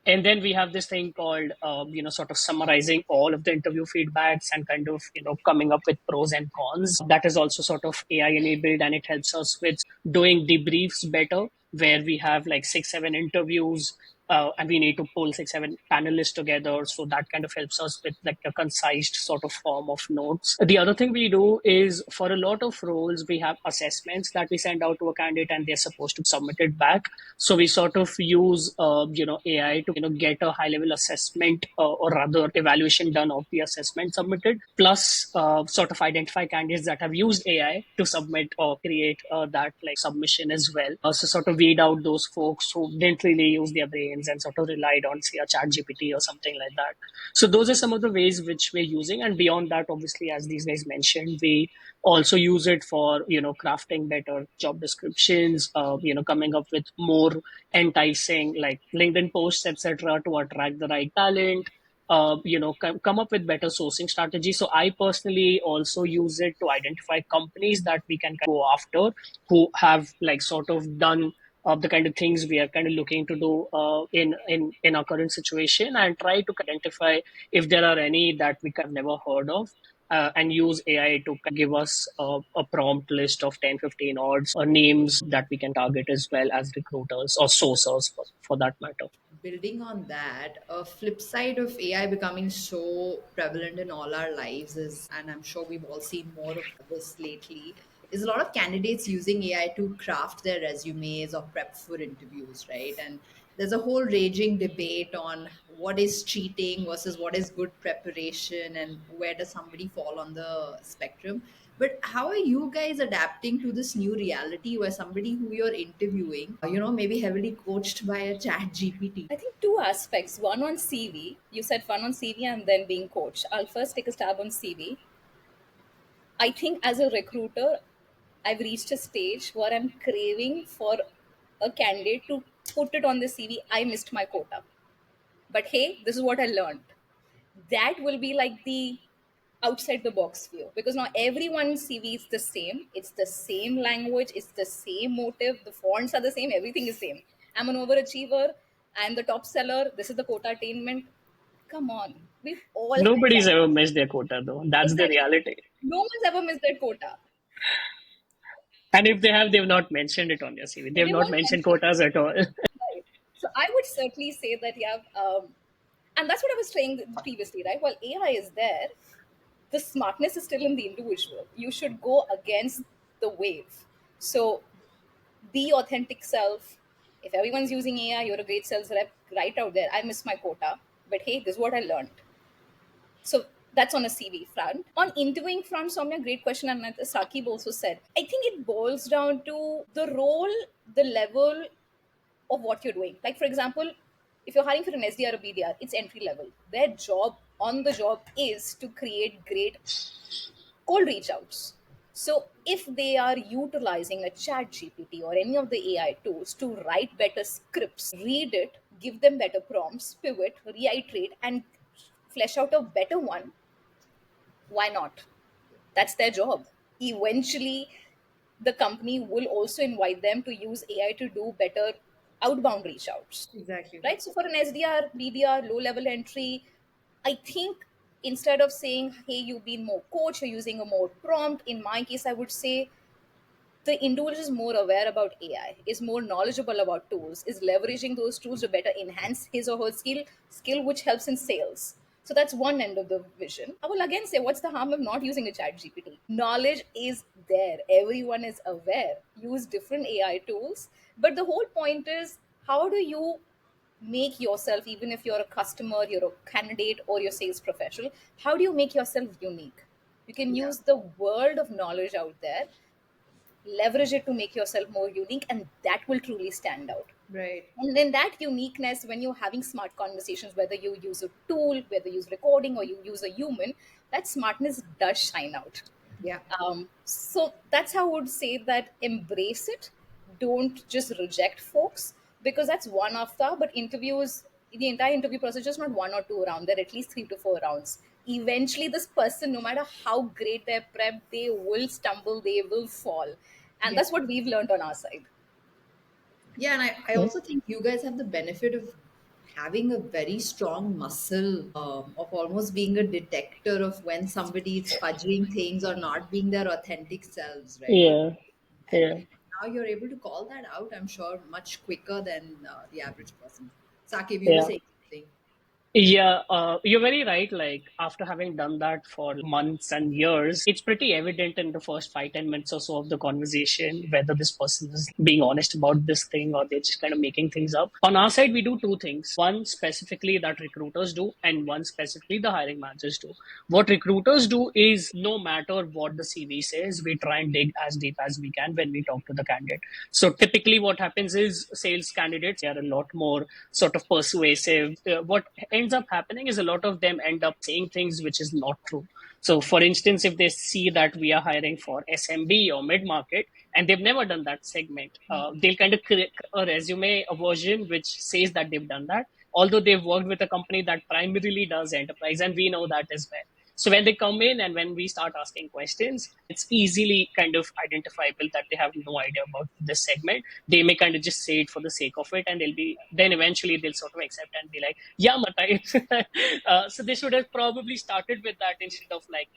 [SPEAKER 2] And then we have this thing called sort of summarizing all of the interview feedbacks and kind of coming up with pros and cons. That is also sort of AI enabled, and it helps us with doing debriefs better, where we have like 6 7 interviews, and we need to pull 6 7 panelists together. So that kind of helps us with like a concise sort of form of notes. The other thing we do is for a lot of roles, we have assessments that we send out to a candidate and they're supposed to submit it back. So we sort of use AI to get a high level assessment, or rather evaluation done of the assessment submitted, plus sort of identify candidates that have used AI to submit or create that like submission as well. So sort of weed out those folks who didn't really use their brains and sort of relied on say a chat GPT or something like that. So those are some of the ways which we're using. And beyond that, obviously, as these guys mentioned, we also use it for crafting better job descriptions, coming up with more enticing like LinkedIn posts, etc., to attract the right talent. Come up with better sourcing strategies. So I personally also use it to identify companies that we can go after who have like sort of done the kind of things we are kind of looking to do in our current situation, and try to identify if there are any that we have never heard of. and use AI to give us a prompt list of 10, 15 odds or names that we can target as well as recruiters or sourcers for that matter.
[SPEAKER 3] Building on that, a flip side of AI becoming so prevalent in all our lives is, and I'm sure we've all seen more of this lately, is a lot of candidates using AI to craft their resumes or prep for interviews, right? And there's a whole raging debate on what is cheating versus what is good preparation and where does somebody fall on the spectrum. But how are you guys adapting to this new reality where somebody who you're interviewing, maybe heavily coached by a chat GPT?
[SPEAKER 5] I think two aspects. One on CV. You said one on CV and then being coached. I'll first take a stab on CV. I think as a recruiter, I've reached a stage where I'm craving for a candidate to put it on the CV. I missed my quota. But hey, this is what I learned. That will be like the outside the box view, because now everyone's CV is the same. It's the same language, it's the same motive, the fonts are the same, everything is same. I'm an overachiever, I'm the top seller, this is the quota attainment. Come on, we've all had
[SPEAKER 2] Nobody's
[SPEAKER 5] that.
[SPEAKER 2] ever missed their quota, though. That's the
[SPEAKER 5] Exactly.
[SPEAKER 2] reality.
[SPEAKER 5] No one's ever missed their quota.
[SPEAKER 2] And if they have, they've not mentioned it on their CV. They've
[SPEAKER 5] They
[SPEAKER 2] not
[SPEAKER 5] won't
[SPEAKER 2] mentioned
[SPEAKER 5] mention
[SPEAKER 2] quotas at all.
[SPEAKER 5] it. So I would certainly say that, yeah, and that's what I was saying previously, right? While AI is there, the smartness is still in the individual. You should go against the wave. So be authentic self. If everyone's using AI, you're a great sales rep right out there. I missed my quota, but hey, this is what I learned. So that's on a CV front. On interviewing front, Soumya, great question, and as Sakib also said, I think it boils down to the role, the level of what you're doing. Like for example, if you're hiring for an SDR or BDR, it's entry level. Their job on the job is to create great cold reach outs. So if they are utilizing a chat GPT or any of the AI tools to write better scripts, read it, give them better prompts, pivot, reiterate, and flesh out a better one, why not? That's their job. Eventually, the company will also invite them to use AI to do better outbound reach outs.
[SPEAKER 3] Exactly.
[SPEAKER 5] Right? So for an SDR, BDR, low level entry, I think instead of saying, hey, you've been more coach, you're using a more prompt, in my case, I would say the individual is more aware about AI, is more knowledgeable about tools, is leveraging those tools to better enhance his or her skill which helps in sales. So that's one end of the vision. I will again say, what's the harm of not using a chat GPT? Knowledge is there. Everyone is aware. Use different AI tools. But the whole point is, how do you make yourself, even if you're a customer, you're a candidate, or you're a sales professional, how do you make yourself unique? You can
[SPEAKER 3] Yeah.
[SPEAKER 5] use the world of knowledge out there, leverage it to make yourself more unique, and that will truly stand out.
[SPEAKER 3] Right.
[SPEAKER 5] And then that uniqueness, when you're having smart conversations, whether you use a tool, whether you use recording or you use a human, that smartness does shine out.
[SPEAKER 3] Yeah.
[SPEAKER 5] So that's how I would say that embrace it. Don't just reject folks, because that's one after. But interviews, the entire interview process is just not one or two rounds. There are at least 3 to 4 rounds. Eventually, this person, no matter how great their prep, they will stumble, they will fall, and
[SPEAKER 3] Yeah.
[SPEAKER 5] that's what we've learned on our side.
[SPEAKER 3] Yeah, and I also think you guys have the benefit of having a very strong muscle of almost being a detector of when somebody is fudging things or not being their authentic selves, right?
[SPEAKER 2] Yeah,
[SPEAKER 3] And
[SPEAKER 2] yeah.
[SPEAKER 3] now you're able to call that out, I'm sure, much quicker than the average person. Sakib, you were
[SPEAKER 2] Yeah.
[SPEAKER 3] saying something.
[SPEAKER 2] Yeah, you're very right. Like, after having done that for months and years, it's pretty evident in the first 5, 10 minutes or so of the conversation whether this person is being honest about this thing or they're just kind of making things up. On our side, we do two things. One specifically that recruiters do, and one specifically the hiring managers do. What recruiters do is no matter what the CV says, we try and dig as deep as we can when we talk to the candidate. So typically, what happens is sales candidates, they are a lot more sort of persuasive. What ends up happening is a lot of them end up saying things which is not true. So, for instance, if they see that we are hiring for SMB or mid market and they've never done that segment, they'll kind of create a resume, a version which says that they've done that, although they've worked with a company that primarily does enterprise, and we know that as well. So when they come in and when we start asking questions, it's easily kind of identifiable that they have no idea about this segment. They may kind of just say it for the sake of it, and then eventually they'll sort of accept and be like, yeah, Matai. So they should have probably started with that instead of like,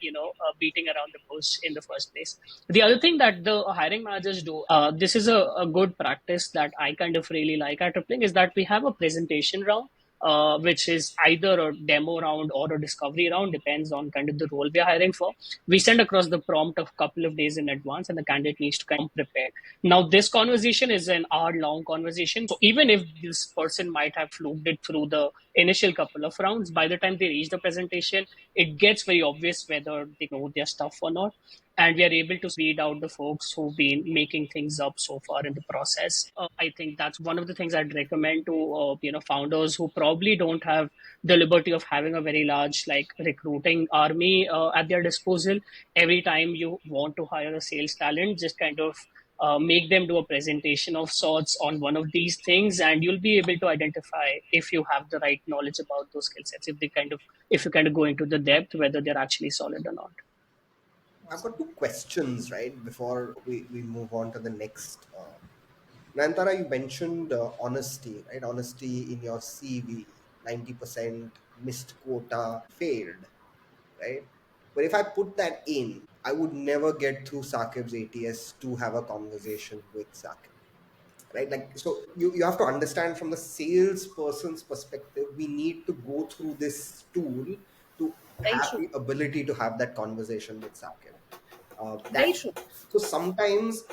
[SPEAKER 2] beating around the bush in the first place. The other thing that the hiring managers do, this is a good practice that I kind of really like at Rippling, is that we have a presentation round, which is either a demo round or a discovery round, depends on kind of the role we are hiring for. We send across the prompt a couple of days in advance, and the candidate needs to come prepared. Now, this conversation is an hour-long conversation, so even if this person might have fluked it through the initial couple of rounds, by the time they reach the presentation, it gets very obvious whether they know their stuff or not, and we are able to weed out the folks who've been making things up so far in the process. I think that's one of the things I'd recommend to founders who probably don't have the liberty of having a very large like recruiting army at their disposal. Every time you want to hire a sales talent, just kind of make them do a presentation of sorts on one of these things, and you'll be able to identify if you have the right knowledge about those skill sets, if you kind of go into the depth, whether they're actually solid or not.
[SPEAKER 1] I've got two questions, right, before we move on to the next. Nantara, you mentioned honesty, right? Honesty in your CV, 90% missed quota, failed, right? But if I put that in, I would never get through Saqib's ATS to have a conversation with Saqib, right? Like, so you have to understand from the salesperson's perspective, we need to go through this tool to
[SPEAKER 5] Very
[SPEAKER 1] have
[SPEAKER 5] true.
[SPEAKER 1] the ability to have that conversation with Saqib.
[SPEAKER 5] Very
[SPEAKER 1] That
[SPEAKER 5] true.
[SPEAKER 1] so sometimes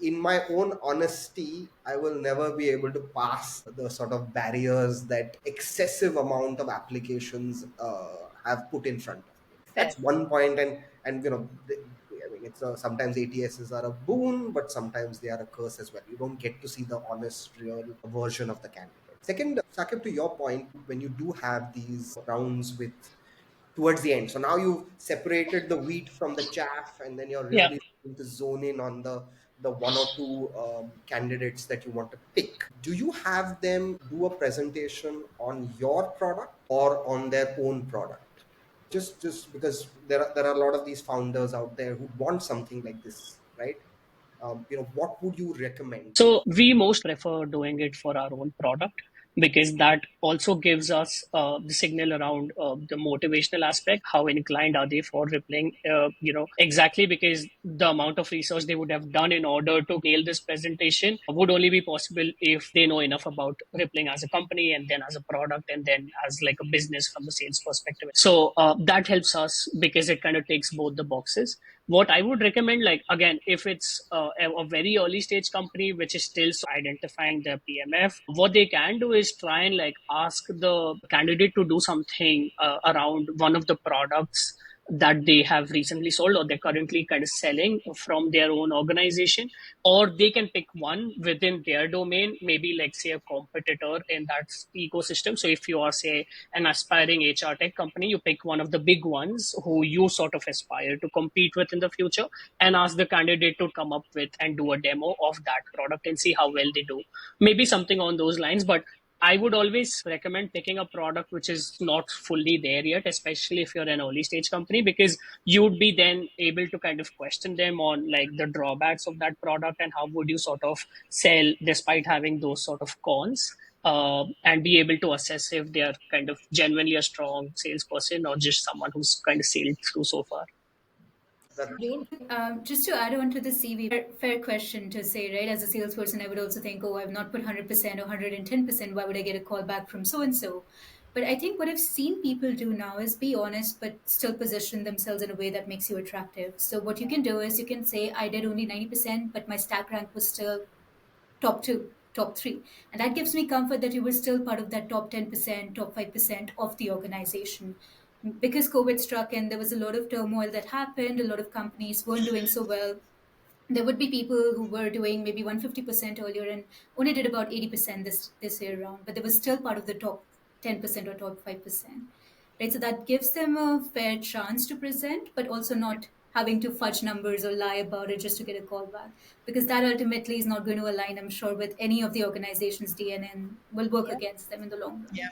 [SPEAKER 1] in my own honesty, I will never be able to pass the sort of barriers that excessive amount of applications have put in front of me.
[SPEAKER 5] Fair.
[SPEAKER 1] That's one point. And I mean, it's sometimes ATSs are a boon, but sometimes they are a curse as well. You don't get to see the honest, real version of the candidate. Second, Sakib, to your point, when you do have these rounds with towards the end. So now you've separated the wheat from the chaff, and then you're
[SPEAKER 2] Yeah.
[SPEAKER 1] really going to zone in on the one or two candidates that you want to pick. Do you have them do a presentation on your product or on their own product? Just because there are a lot of these founders out there who want something like this, right? What would you recommend?
[SPEAKER 2] So we most prefer doing it for our own product because that also gives us the signal around the motivational aspect. How inclined are they for replying? Exactly, because the amount of research they would have done in order to nail this presentation would only be possible if they know enough about replying as a company and then as a product and then as like a business from the sales perspective. So that helps us because it kind of takes both the boxes. What I would recommend, like again, if it's a very early stage company which is still identifying their PMF, what they can do is try and like ask the candidate to do something around one of the products that they have recently sold or they're currently kind of selling from their own organization, or they can pick one within their domain, maybe like say a competitor in that ecosystem. So if you are say an aspiring HR tech company, you pick one of the big ones who you sort of aspire to compete with in the future and ask the candidate to come up with and do a demo of that product and see how well they do. Maybe something on those lines, but I would always recommend picking a product which is not fully there yet, especially if you're an early stage company, because you would be then able to kind of question them on like the drawbacks of that product and how would you sort of sell despite having those sort of cons, and be able to assess if they are kind of genuinely a strong salesperson or just someone who's kind of sailed through so far.
[SPEAKER 1] That
[SPEAKER 4] Just to add on to the CV, fair question to say, right? As a salesperson, I would also think, oh, I've not put 100% or 110%. Why would I get a call back from so and so? But I think what I've seen people do now is be honest, but still position themselves in a way that makes you attractive. So what you can do is you can say, I did only 90%, but my stack rank was still top two, top three. And that gives me comfort that you were still part of that top 10%, top 5% of the organization. Because COVID struck and there was a lot of turmoil that happened, a lot of companies weren't doing so well. There would be people who were doing maybe 150% earlier and only did about 80% this year round, but they were still part of the top 10% or top 5%. Right? So that gives them a fair chance to present, but also not having to fudge numbers or lie about it just to get a call back. Because that ultimately is not going to align, I'm sure, with any of the organization's DNA and will work
[SPEAKER 5] Yeah.
[SPEAKER 4] against them in the long run.
[SPEAKER 5] Yeah.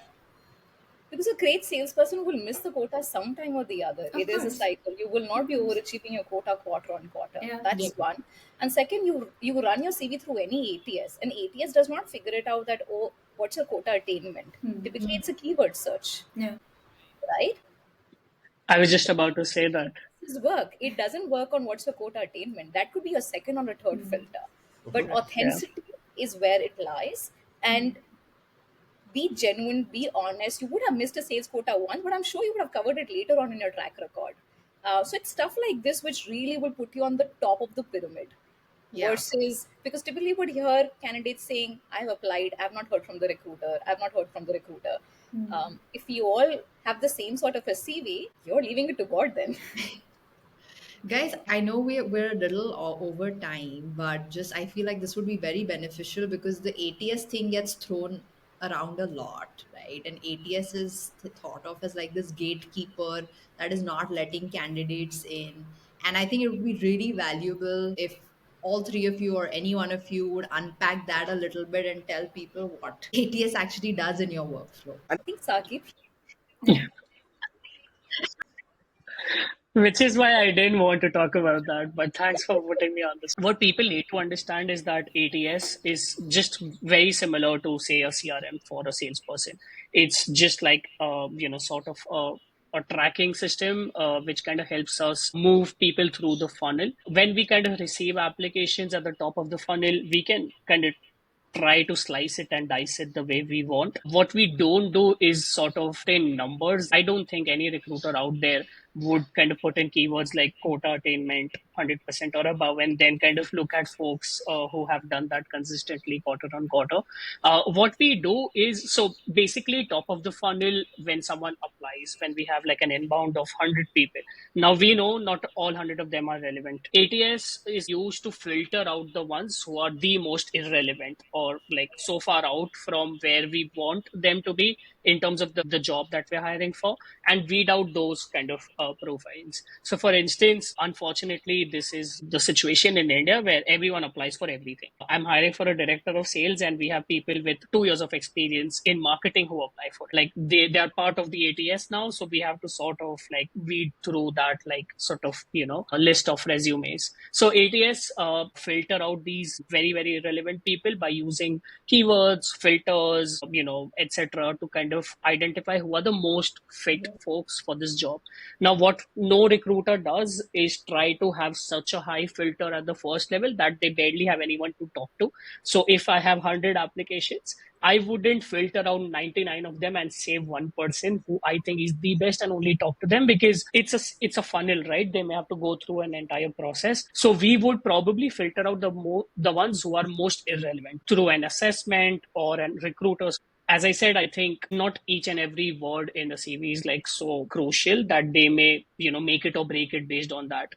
[SPEAKER 5] Because a great salesperson will miss the quota sometime or the other.
[SPEAKER 4] Of
[SPEAKER 5] It is a
[SPEAKER 4] course.
[SPEAKER 5] cycle. You will not
[SPEAKER 4] Of
[SPEAKER 5] be
[SPEAKER 4] course.
[SPEAKER 5] overachieving your quota quarter on quarter.
[SPEAKER 4] Yeah.
[SPEAKER 3] Yeah.
[SPEAKER 5] That's one. And second, you run your CV through any ATS, and ATS does not figure it out that, oh, what's your quota attainment. Typically, it's a keyword search,
[SPEAKER 4] Yeah.
[SPEAKER 5] right?
[SPEAKER 2] I was just about to say that.
[SPEAKER 5] This work. It doesn't work on what's your quota attainment. That could be a second or a third filter. But
[SPEAKER 2] Yeah.
[SPEAKER 5] authenticity is where it lies. And be genuine, be honest. You would have missed a sales quota once, but I'm sure you would have covered it later on in your track record. So it's stuff like this which really will put you on the top of the pyramid.
[SPEAKER 3] Yeah.
[SPEAKER 5] Versus, because typically you would hear candidates saying, I've applied, I've not heard from the recruiter, I've not heard from the recruiter. If you all have the same sort of a CV, you're leaving it to God then.
[SPEAKER 3] Guys, I know we're a little over time, but just I feel like this would be very beneficial because the ATS thing gets thrown around a lot, right? And ATS is thought of as like this gatekeeper that is not letting candidates in. And I think it would be really valuable if all three of you or any one of you would unpack that a little bit and tell people what ATS actually does in your workflow.
[SPEAKER 5] I think Sakib,
[SPEAKER 2] Which is why I didn't want to talk about that, but thanks for putting me on this. What people need to understand is that ATS is just very similar to, say, a CRM for a salesperson. It's just like, sort of a tracking system which kind of helps us move people through the funnel. When we kind of receive applications at the top of the funnel, we can kind of try to slice it and dice it the way we want. What we don't do is sort of in numbers. I don't think any recruiter out there would kind of put in keywords like quota attainment 100% or above and then kind of look at folks who have done that consistently quarter on quarter. What we do is, so basically top of the funnel, when someone applies, when we have like an inbound of 100 people, now we know not all 100 of them are relevant. ATS is used to filter out the ones who are the most irrelevant or like so far out from where we want them to be in terms of the job that we're hiring for, and weed out those kind of profiles. So, for instance, unfortunately, this is the situation in India where everyone applies for everything. I'm hiring for a director of sales, and we have people with 2 years of experience in marketing who apply for it. Like they are part of the ATS now, so we have to sort of like weed through that, like sort of a list of resumes. So ATS filter out these very relevant people by using keywords, filters, etc., to kind of identify who are the most fit folks for this job. Now, what no recruiter does is try to have such a high filter at the first level that they barely have anyone to talk to. So, if I have 100 applications, I wouldn't filter out 99 of them and save one person who I think is the best and only talk to them, because it's a funnel, right? They may have to go through an entire process. So we would probably filter out the ones who are most irrelevant through an assessment or an recruiter's. As I said, I think not each and every word in the CV is like so crucial that they may, make it or break it based on that.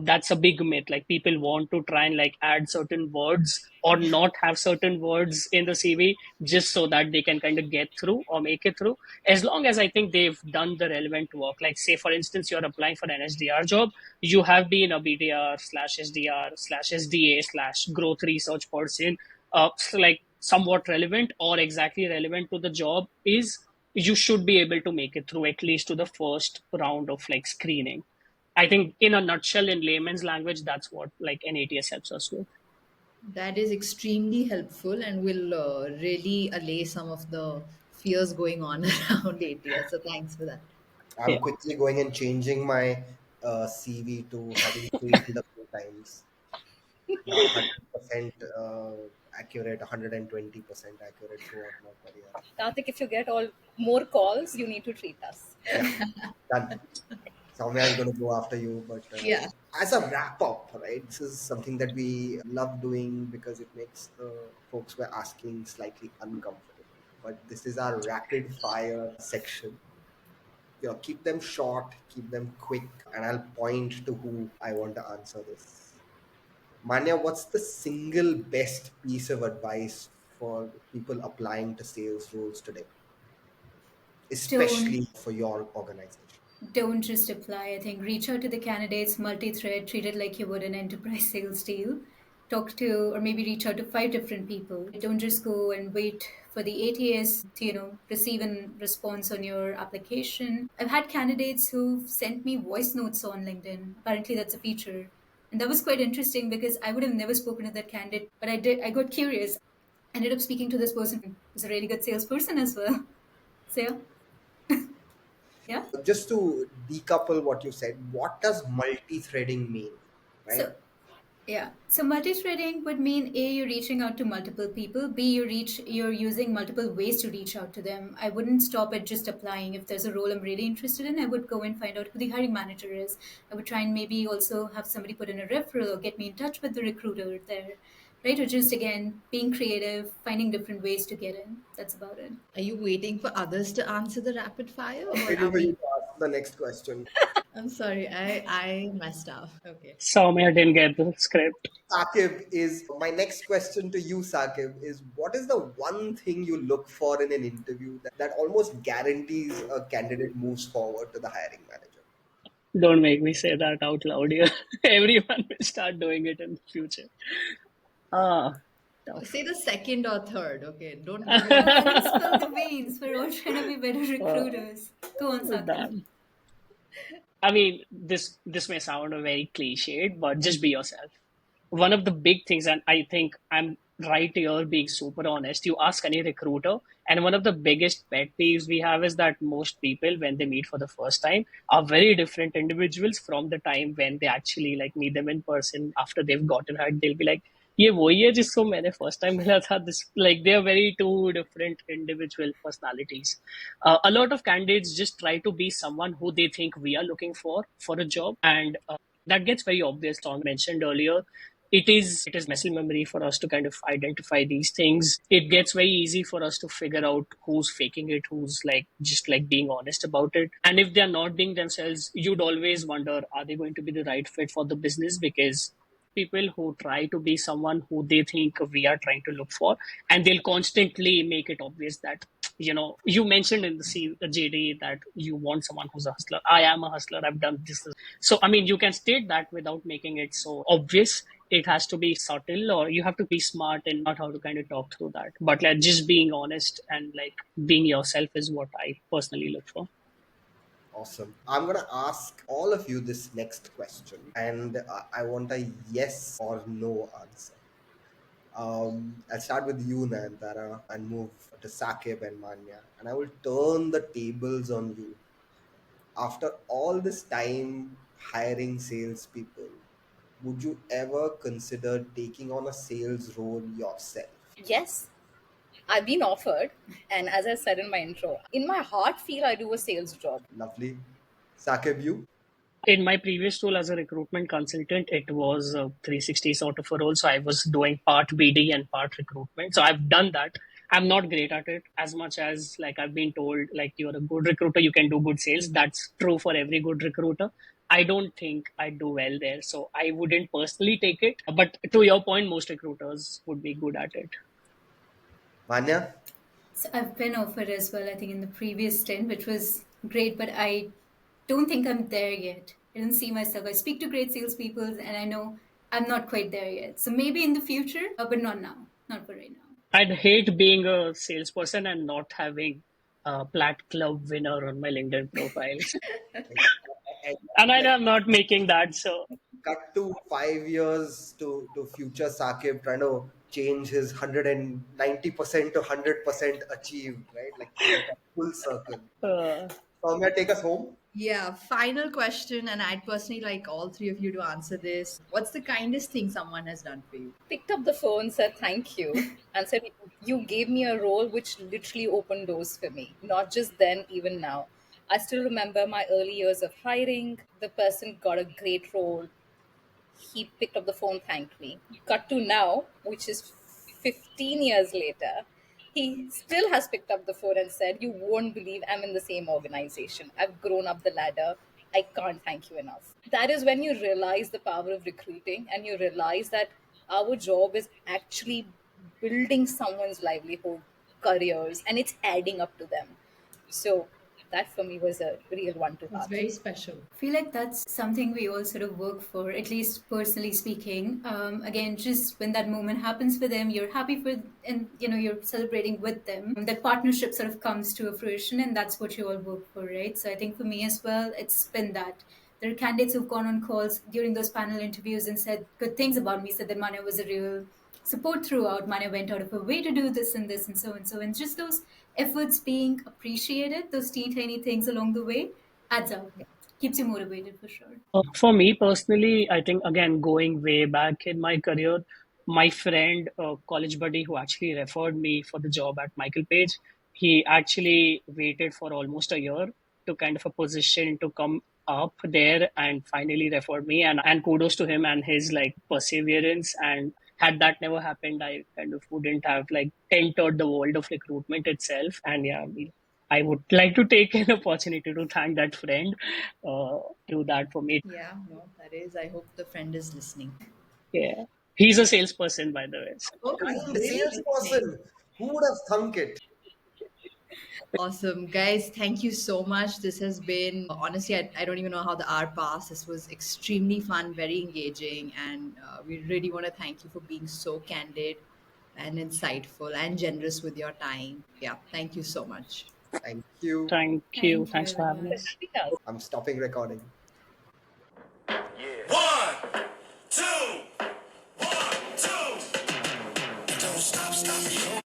[SPEAKER 2] That's a big myth. Like people want to try and like add certain words or not have certain words in the CV just so that they can kind of get through or make it through. As long as I think they've done the relevant work. Like say, for instance, you're applying for an SDR job, you have been a BDR slash SDR slash SDA slash growth research person, so like somewhat relevant or exactly relevant to the job, is you should be able to make it through at least to the first round of like screening. I think in a nutshell, in layman's language, that's what like an ATS helps us with.
[SPEAKER 3] That is extremely helpful and will really allay some of the fears going on around ATS. So thanks for that.
[SPEAKER 1] I'm
[SPEAKER 2] Yeah.
[SPEAKER 1] quickly going and changing my CV to having failed a few times. Not 100% accurate, 120% accurate throughout my career.
[SPEAKER 5] Karthik, if you get all more calls, you need to treat us.
[SPEAKER 1] Yeah, done. Soumya is going to go after you, but
[SPEAKER 3] Yeah.
[SPEAKER 1] as a wrap up, right? This is something that we love doing because it makes the folks we're asking slightly uncomfortable. But this is our rapid fire section. Keep them short, keep them quick, and I'll point to who I want to answer this. Manya, what's the single best piece of advice for people applying to sales roles today,
[SPEAKER 4] Don't
[SPEAKER 1] especially for your organization?
[SPEAKER 4] don't just apply. I think reach out to the candidates, multi-thread, treat it like you would an enterprise sales deal. talk to or maybe reach out to five different people. Don't just go and wait for the ATS to, receive a response on your application. I've had candidates who've sent me voice notes on LinkedIn. Apparently, that's a feature. And that was quite interesting because I would have never spoken to that candidate, but I did. I got curious. Ended up speaking to this person who's a really good salesperson as well. So yeah.
[SPEAKER 1] Just to decouple what you said, what does multi-threading mean, right?
[SPEAKER 4] So yeah. So multi-threading would mean A, you're reaching out to multiple people. B, you're using multiple ways to reach out to them. I wouldn't stop at just applying. If there's a role I'm really interested in, I would go and find out who the hiring manager is. I would try and maybe also have somebody put in a referral or get me in touch with the recruiter there. Right? Or just again being creative, finding different ways to get in. That's about it.
[SPEAKER 3] Are you waiting for others to answer the rapid fire,
[SPEAKER 1] I'm
[SPEAKER 3] or
[SPEAKER 1] waiting
[SPEAKER 3] are
[SPEAKER 1] for you
[SPEAKER 3] we?
[SPEAKER 1] to ask the next question.
[SPEAKER 3] I'm sorry, I messed up. Okay.
[SPEAKER 2] Soumya didn't get the script.
[SPEAKER 1] Saqib, is my next question to you, Saqib, is what is the one thing you look for in an interview that almost guarantees a candidate moves forward to the hiring manager?
[SPEAKER 2] Don't make me say that out loud here. Everyone will start doing it in the future. Ah,
[SPEAKER 3] Say
[SPEAKER 2] tough.
[SPEAKER 3] the second or third. Okay, don't give it.
[SPEAKER 4] Come on, don't spill the beans. We're all trying to be better
[SPEAKER 2] Uh,
[SPEAKER 4] recruiters. Go on, Sakib.
[SPEAKER 2] damn. I mean, this may sound very cliched, but just be yourself. One of the big things, and I think I'm right here being super honest. You ask any recruiter, and one of the biggest pet peeves we have is that most people, when they meet for the first time, are very different individuals from the time when they actually like meet them in person. After they've gotten hired, they'll be like, ये वही है जिसको मैंने first time मिला था. This like they are very two different individual personalities. A lot of candidates just try to be someone who they think we are looking for a job, and that gets very obvious. Tom mentioned earlier, it is muscle memory for us to kind of identify these things. It gets very easy for us to figure out who's faking it, who's like just like being honest about it. And if they're not being themselves, you'd always wonder, are they going to be the right fit for the business? Because people who try to be someone who they think we are trying to look for, and they'll constantly make it obvious that, you mentioned in the JD that you want someone who's a hustler. I am a hustler. I've done this. So, I mean, you can state that without making it so obvious. It has to be subtle, or you have to be smart and not how to kind of talk through that. But like just being honest and like being yourself is what I personally look for.
[SPEAKER 1] Awesome. I'm going to ask all of you this next question, and I want a yes or no answer. I'll start with you, Nayantara, and move to Sakib and Manya, and I will turn the tables on you. After all this time hiring salespeople, would you ever consider taking on a sales role yourself?
[SPEAKER 5] Yes, I've been offered, and as I said in my intro, in my heart, feel I do a sales job.
[SPEAKER 1] Lovely. Sakib, you?
[SPEAKER 2] In my previous role as a recruitment consultant, it was a 360 sort of a role. So I was doing part BD and part recruitment. So I've done that. I'm not great at it as much as like I've been told, like you're a good recruiter, you can do good sales. That's true for every good recruiter. I don't think I do well there. So I wouldn't personally take it. But to your point, most recruiters would be good at it.
[SPEAKER 1] Manya?
[SPEAKER 4] So I've been offered as well, I think, in the previous stint, which was great, but I don't think I'm there yet. I don't see myself. I speak to great salespeople and I know I'm not quite there yet. So maybe in the future, but not now. Not for right now.
[SPEAKER 2] I'd hate being a salesperson and not having a Plat Club winner on my LinkedIn profile.
[SPEAKER 1] And,
[SPEAKER 2] And I know
[SPEAKER 1] like,
[SPEAKER 2] I'm not making that. So
[SPEAKER 1] cut to 5 years to future Sakib trying to change his 190% to 100% achieved, right? Like full circle.
[SPEAKER 2] uh,
[SPEAKER 1] Soumya, take us home.
[SPEAKER 3] Yeah, final question, and I'd personally like all three of you to answer this. What's the kindest thing someone has done for you?
[SPEAKER 5] Picked up the phone, said thank you, and said, you gave me a role which literally opened doors for me. Not just then, even now. I still remember my early years of hiring. The person got a great role. He picked up the phone, thanked me. Cut to now, which is 15 years later, he still has picked up the phone and said, you won't believe I'm in the same organization. I've grown up the ladder. I can't thank you enough. That is when you realize the power of recruiting and you realize that our job is actually building someone's livelihood, careers, and it's adding up to them. So, That for me was a real one to
[SPEAKER 3] It's
[SPEAKER 5] watch.
[SPEAKER 3] very special.
[SPEAKER 4] I feel like that's something we all sort of work for, at least personally speaking. Again, just when that moment happens for them, you're happy for, and you're celebrating with them. That partnership sort of comes to a fruition, and that's what you all work for, right? So I think for me as well, it's been that. There are candidates who've gone on calls during those panel interviews and said good things about me, said that Mane was a real support throughout. Mane went out of her way to do this and this and so and so. And just those efforts being appreciated, those teeny tiny things along the way adds up, keeps you motivated for sure.
[SPEAKER 2] For me personally, I think again going way back in my career, my friend, college buddy who actually referred me for the job at Michael Page, he actually waited for almost a year to kind of a position to come up there and finally referred me, and kudos to him and his like perseverance. And had that never happened, I kind of wouldn't have like entered the world of recruitment itself. And yeah, I would like to take an opportunity to thank that friend, do that for me.
[SPEAKER 3] Yeah, no, that is. I hope the friend is listening.
[SPEAKER 2] Yeah. He's a salesperson, by the way. So.
[SPEAKER 3] Oh,
[SPEAKER 1] Trained
[SPEAKER 3] really?
[SPEAKER 1] salesperson. Who would have thunk it?
[SPEAKER 3] Awesome. Guys, thank you so much. This has been, honestly, I don't even know how the hour passed. This was extremely fun, very engaging. And we really want to thank you for being so candid and insightful and generous with your time. Yeah, thank you so much.
[SPEAKER 1] Thank you.
[SPEAKER 2] Thank you.
[SPEAKER 4] Thank you,
[SPEAKER 2] Thanks for having
[SPEAKER 4] everyone.
[SPEAKER 2] us.
[SPEAKER 1] I'm stopping recording.
[SPEAKER 6] Yeah. 1, 2.